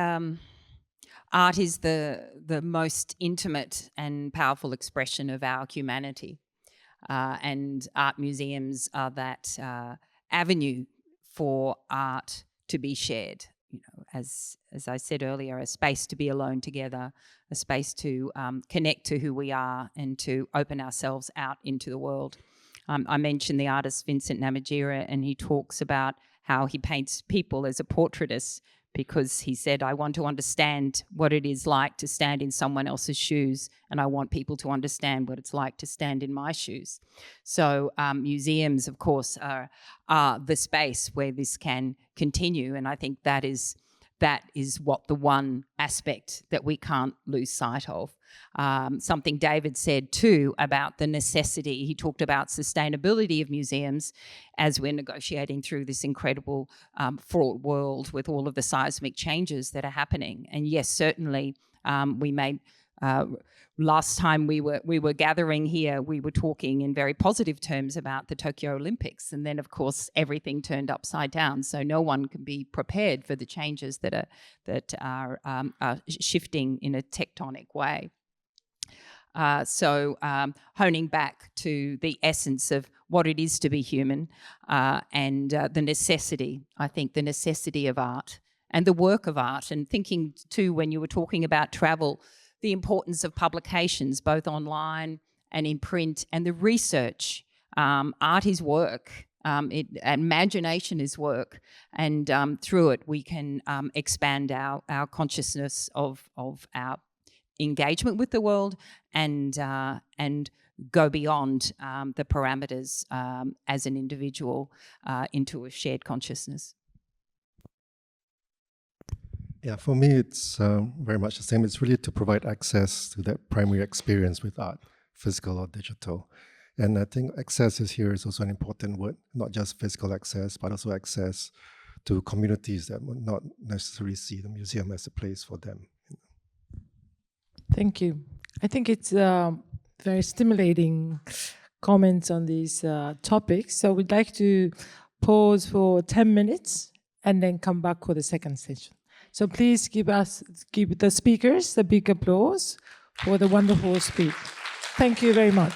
art is the most intimate and powerful expression of our humanity. And art museums are that avenue for art to be shared. As I said earlier, a space to be alone together, a space to connect to who we are and to open ourselves out into the world. I mentioned the artist Vincent Namatjira, and he talks about how he paints people as a portraitist, because he said, I want to understand what it is like to stand in someone else's shoes, and I want people to understand what it's like to stand in my shoes. So museums, of course, are the space where this can continue, and I think that is that is what the one aspect that we can't lose sight of. Something David said too about the necessity, he talked about sustainability of museums as we're negotiating through this incredible fraught world with all of the seismic changes that are happening. And yes, certainly we made, last time we were gathering here, we were talking in very positive terms about the Tokyo Olympics, and then of course everything turned upside down. So no one can be prepared for the changes that are shifting in a tectonic way. So honing back to the essence of what it is to be human, and the necessity, I think the necessity of art and the work of art, and thinking too when you were talking about travel, the importance of publications, both online and in print, and the research. Art is work, imagination is work, and through it we can expand our consciousness of our engagement with the world, and go beyond the parameters as an individual into a shared consciousness. Yeah, for me, it's very much the same. It's really to provide access to that primary experience with art, physical or digital. And I think access here is also an important word, not just physical access, but also access to communities that would not necessarily see the museum as a place for them. Thank you. I think it's very stimulating comments on these topics. So we'd like to pause for 10 minutes and then come back for the second session. So please give the speakers a big applause for the wonderful speech. Thank you very much.